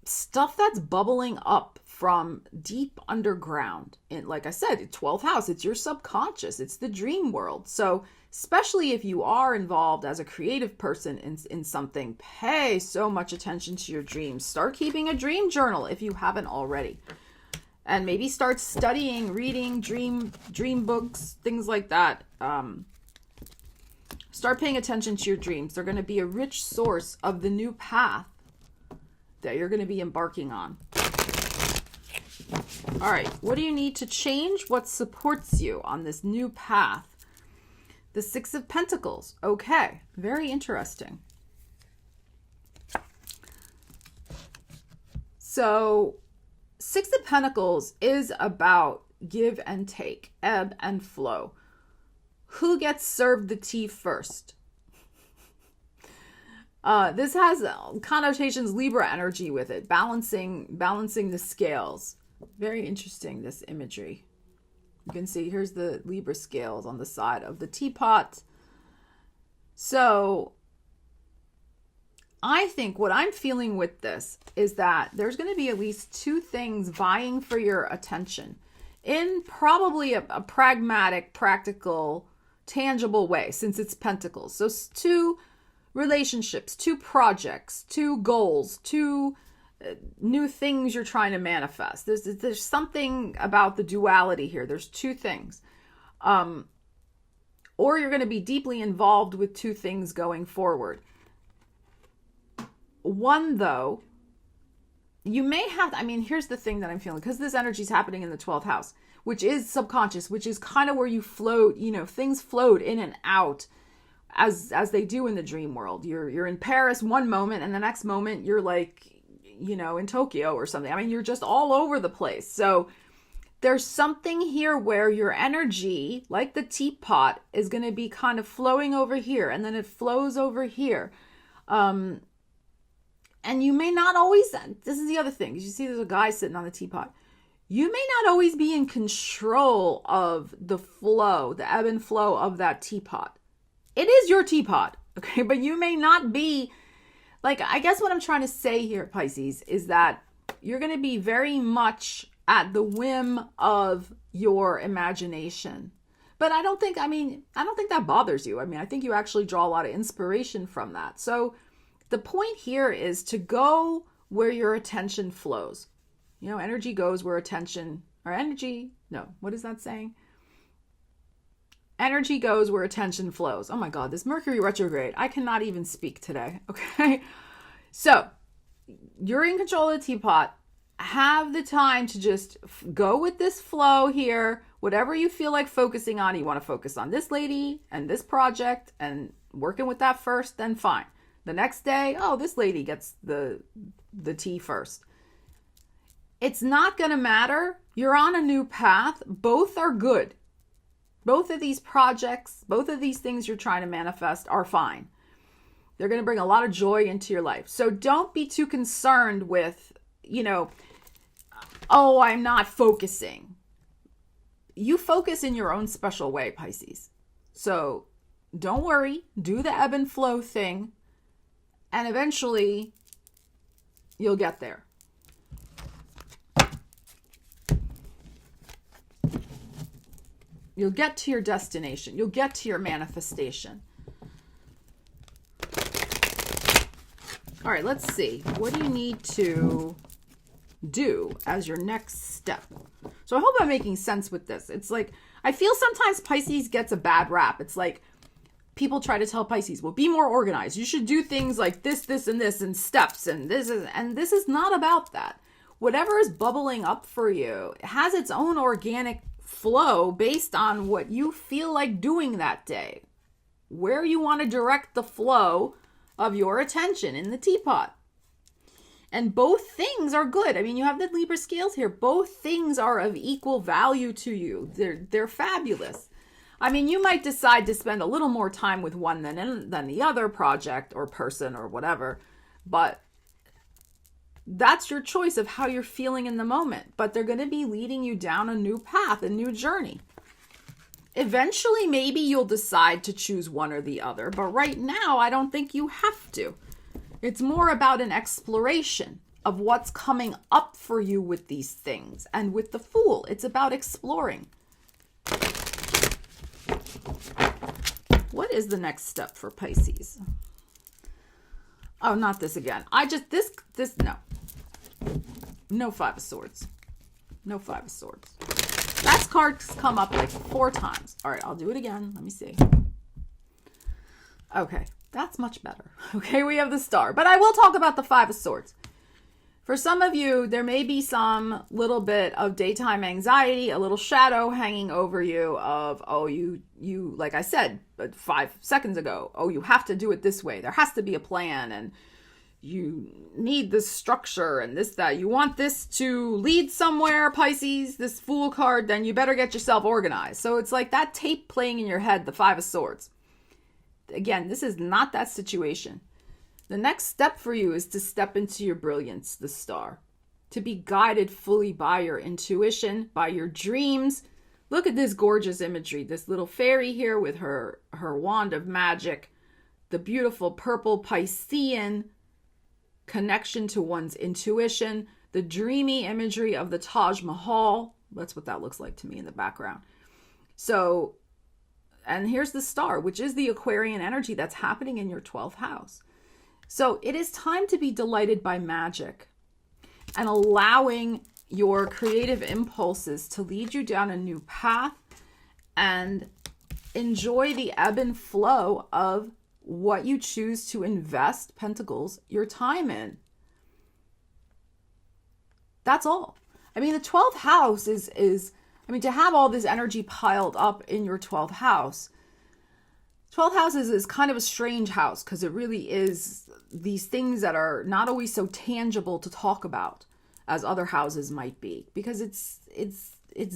stuff that's bubbling up from deep underground. And like I said, 12th house, it's your subconscious, it's the dream world. So especially if you are involved as a creative person in something, pay so much attention to your dreams. Start keeping a dream journal if you haven't already. And maybe start studying, reading dream books, things like that. Start paying attention to your dreams. They're going to be a rich source of the new path that you're going to be embarking on. All right, what do you need to change? What supports you on this new path? The Six of Pentacles. Okay, very interesting. So, Six of Pentacles is about give and take, ebb and flow. Who gets served the tea first? This has connotations Libra energy with it, balancing the scales. Very interesting, this imagery. You can see here's the Libra scales on the side of the teapot. So I think what I'm feeling with this is that there's going to be at least two things vying for your attention in probably a pragmatic, practical, tangible way, since it's Pentacles. So two relationships, two projects, two goals, two new things you're trying to manifest. There's something about the duality here. There's two things. Or you're going to be deeply involved with two things going forward. One, though, you may have, here's the thing that I'm feeling, because this energy is happening in the 12th house, which is subconscious, which is kind of where you float, things float in and out as they do in the dream world. You're in Paris one moment, and the next moment you're like, in Tokyo or something. I mean, you're just all over the place. So there's something here where your energy, like the teapot, is going to be kind of flowing over here, and then it flows over here. And you may not always, this is the other thing, you see there's a guy sitting on the teapot. You may not always be in control of the flow, the ebb and flow of that teapot. It is your teapot, okay? But you may not be, like, I guess what I'm trying to say here, Pisces, is that you're going to be very much at the whim of your imagination. But I don't think that bothers you. I mean, I think you actually draw a lot of inspiration from that. So the point here is to go where your attention flows. Energy goes where what is that saying? Energy goes where attention flows. Oh my God, this Mercury retrograde. I cannot even speak today. Okay. So you're in control of the teapot. Have the time to just go with this flow here. Whatever you feel like focusing on, you want to focus on this lady and this project and working with that first, then fine. The next day, this lady gets the tea first. It's not going to matter. You're on a new path. Both are good. Both of these projects, both of these things you're trying to manifest are fine. They're going to bring a lot of joy into your life. So don't be too concerned with, I'm not focusing. You focus in your own special way, Pisces. So don't worry. Do the ebb and flow thing. And eventually you'll get there. You'll get to your destination. You'll get to your manifestation. All right, let's see. What do you need to do as your next step? So I hope I'm making sense with this. It's like, I feel sometimes Pisces gets a bad rap. It's like people try to tell Pisces, well, be more organized. You should do things like this, and this, and steps, and this is not about that. Whatever is bubbling up for you has its own organic flow based on what you feel like doing that day, where you want to direct the flow of your attention in the teapot. And both things are good. I mean, you have the Libra scales here. Both things are of equal value to you. They're fabulous. I mean, you might decide to spend a little more time with one than the other project or person or whatever, but that's your choice of how you're feeling in the moment. But they're going to be leading you down a new path, a new journey. Eventually, maybe you'll decide to choose one or the other, but right now, I don't think you have to. It's more about an exploration of what's coming up for you with these things. And with the Fool, it's about exploring. What is the next step for Pisces? Oh, not this again. No. No Five of Swords. No Five of Swords. That card's come up like 4 times. All right, I'll do it again. Let me see. Okay, that's much better. Okay, we have the Star. But I will talk about the Five of Swords. For some of you, there may be some little bit of daytime anxiety, a little shadow hanging over you of, you like I said 5 seconds ago, you have to do it this way. There has to be a plan, and you need this structure and this, that. You want this to lead somewhere, Pisces, this Fool card, then you better get yourself organized. So it's like that tape playing in your head, the Five of Swords. Again, this is not that situation. The next step for you is to step into your brilliance, the Star. To be guided fully by your intuition, by your dreams. Look at this gorgeous imagery. This little fairy here with her wand of magic. The beautiful purple Piscean connection to one's intuition. The dreamy imagery of the Taj Mahal. That's what that looks like to me in the background. So, and here's the Star, which is the Aquarian energy that's happening in your 12th house. So it is time to be delighted by magic and allowing your creative impulses to lead you down a new path and enjoy the ebb and flow of what you choose to invest, Pentacles, your time in. That's all. I mean, the 12th house is to have all this energy piled up in your 12th house, 12th house is kind of a strange house because it really is these things that are not always so tangible to talk about as other houses might be, because it's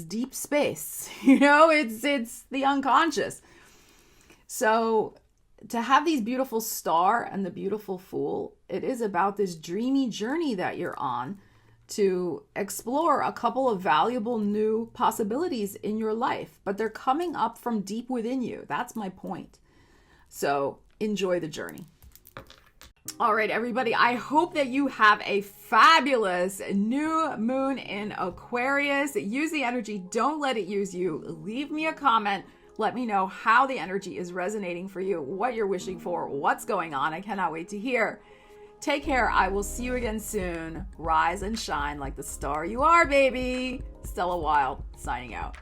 deep space, you know, it's the unconscious. So to have these beautiful star and the beautiful fool, it is about this dreamy journey that you're on to explore a couple of valuable new possibilities in your life, but they're coming up from deep within you. That's my point. So enjoy the journey. All right, everybody, I hope that you have a fabulous new moon in Aquarius. Use the energy. Don't let it use you. Leave me a comment. Let me know how the energy is resonating for you, what you're wishing for, what's going on. I cannot wait to hear. Take care. I will see you again soon. Rise and shine like the star you are, baby. Stella Wilde, signing out.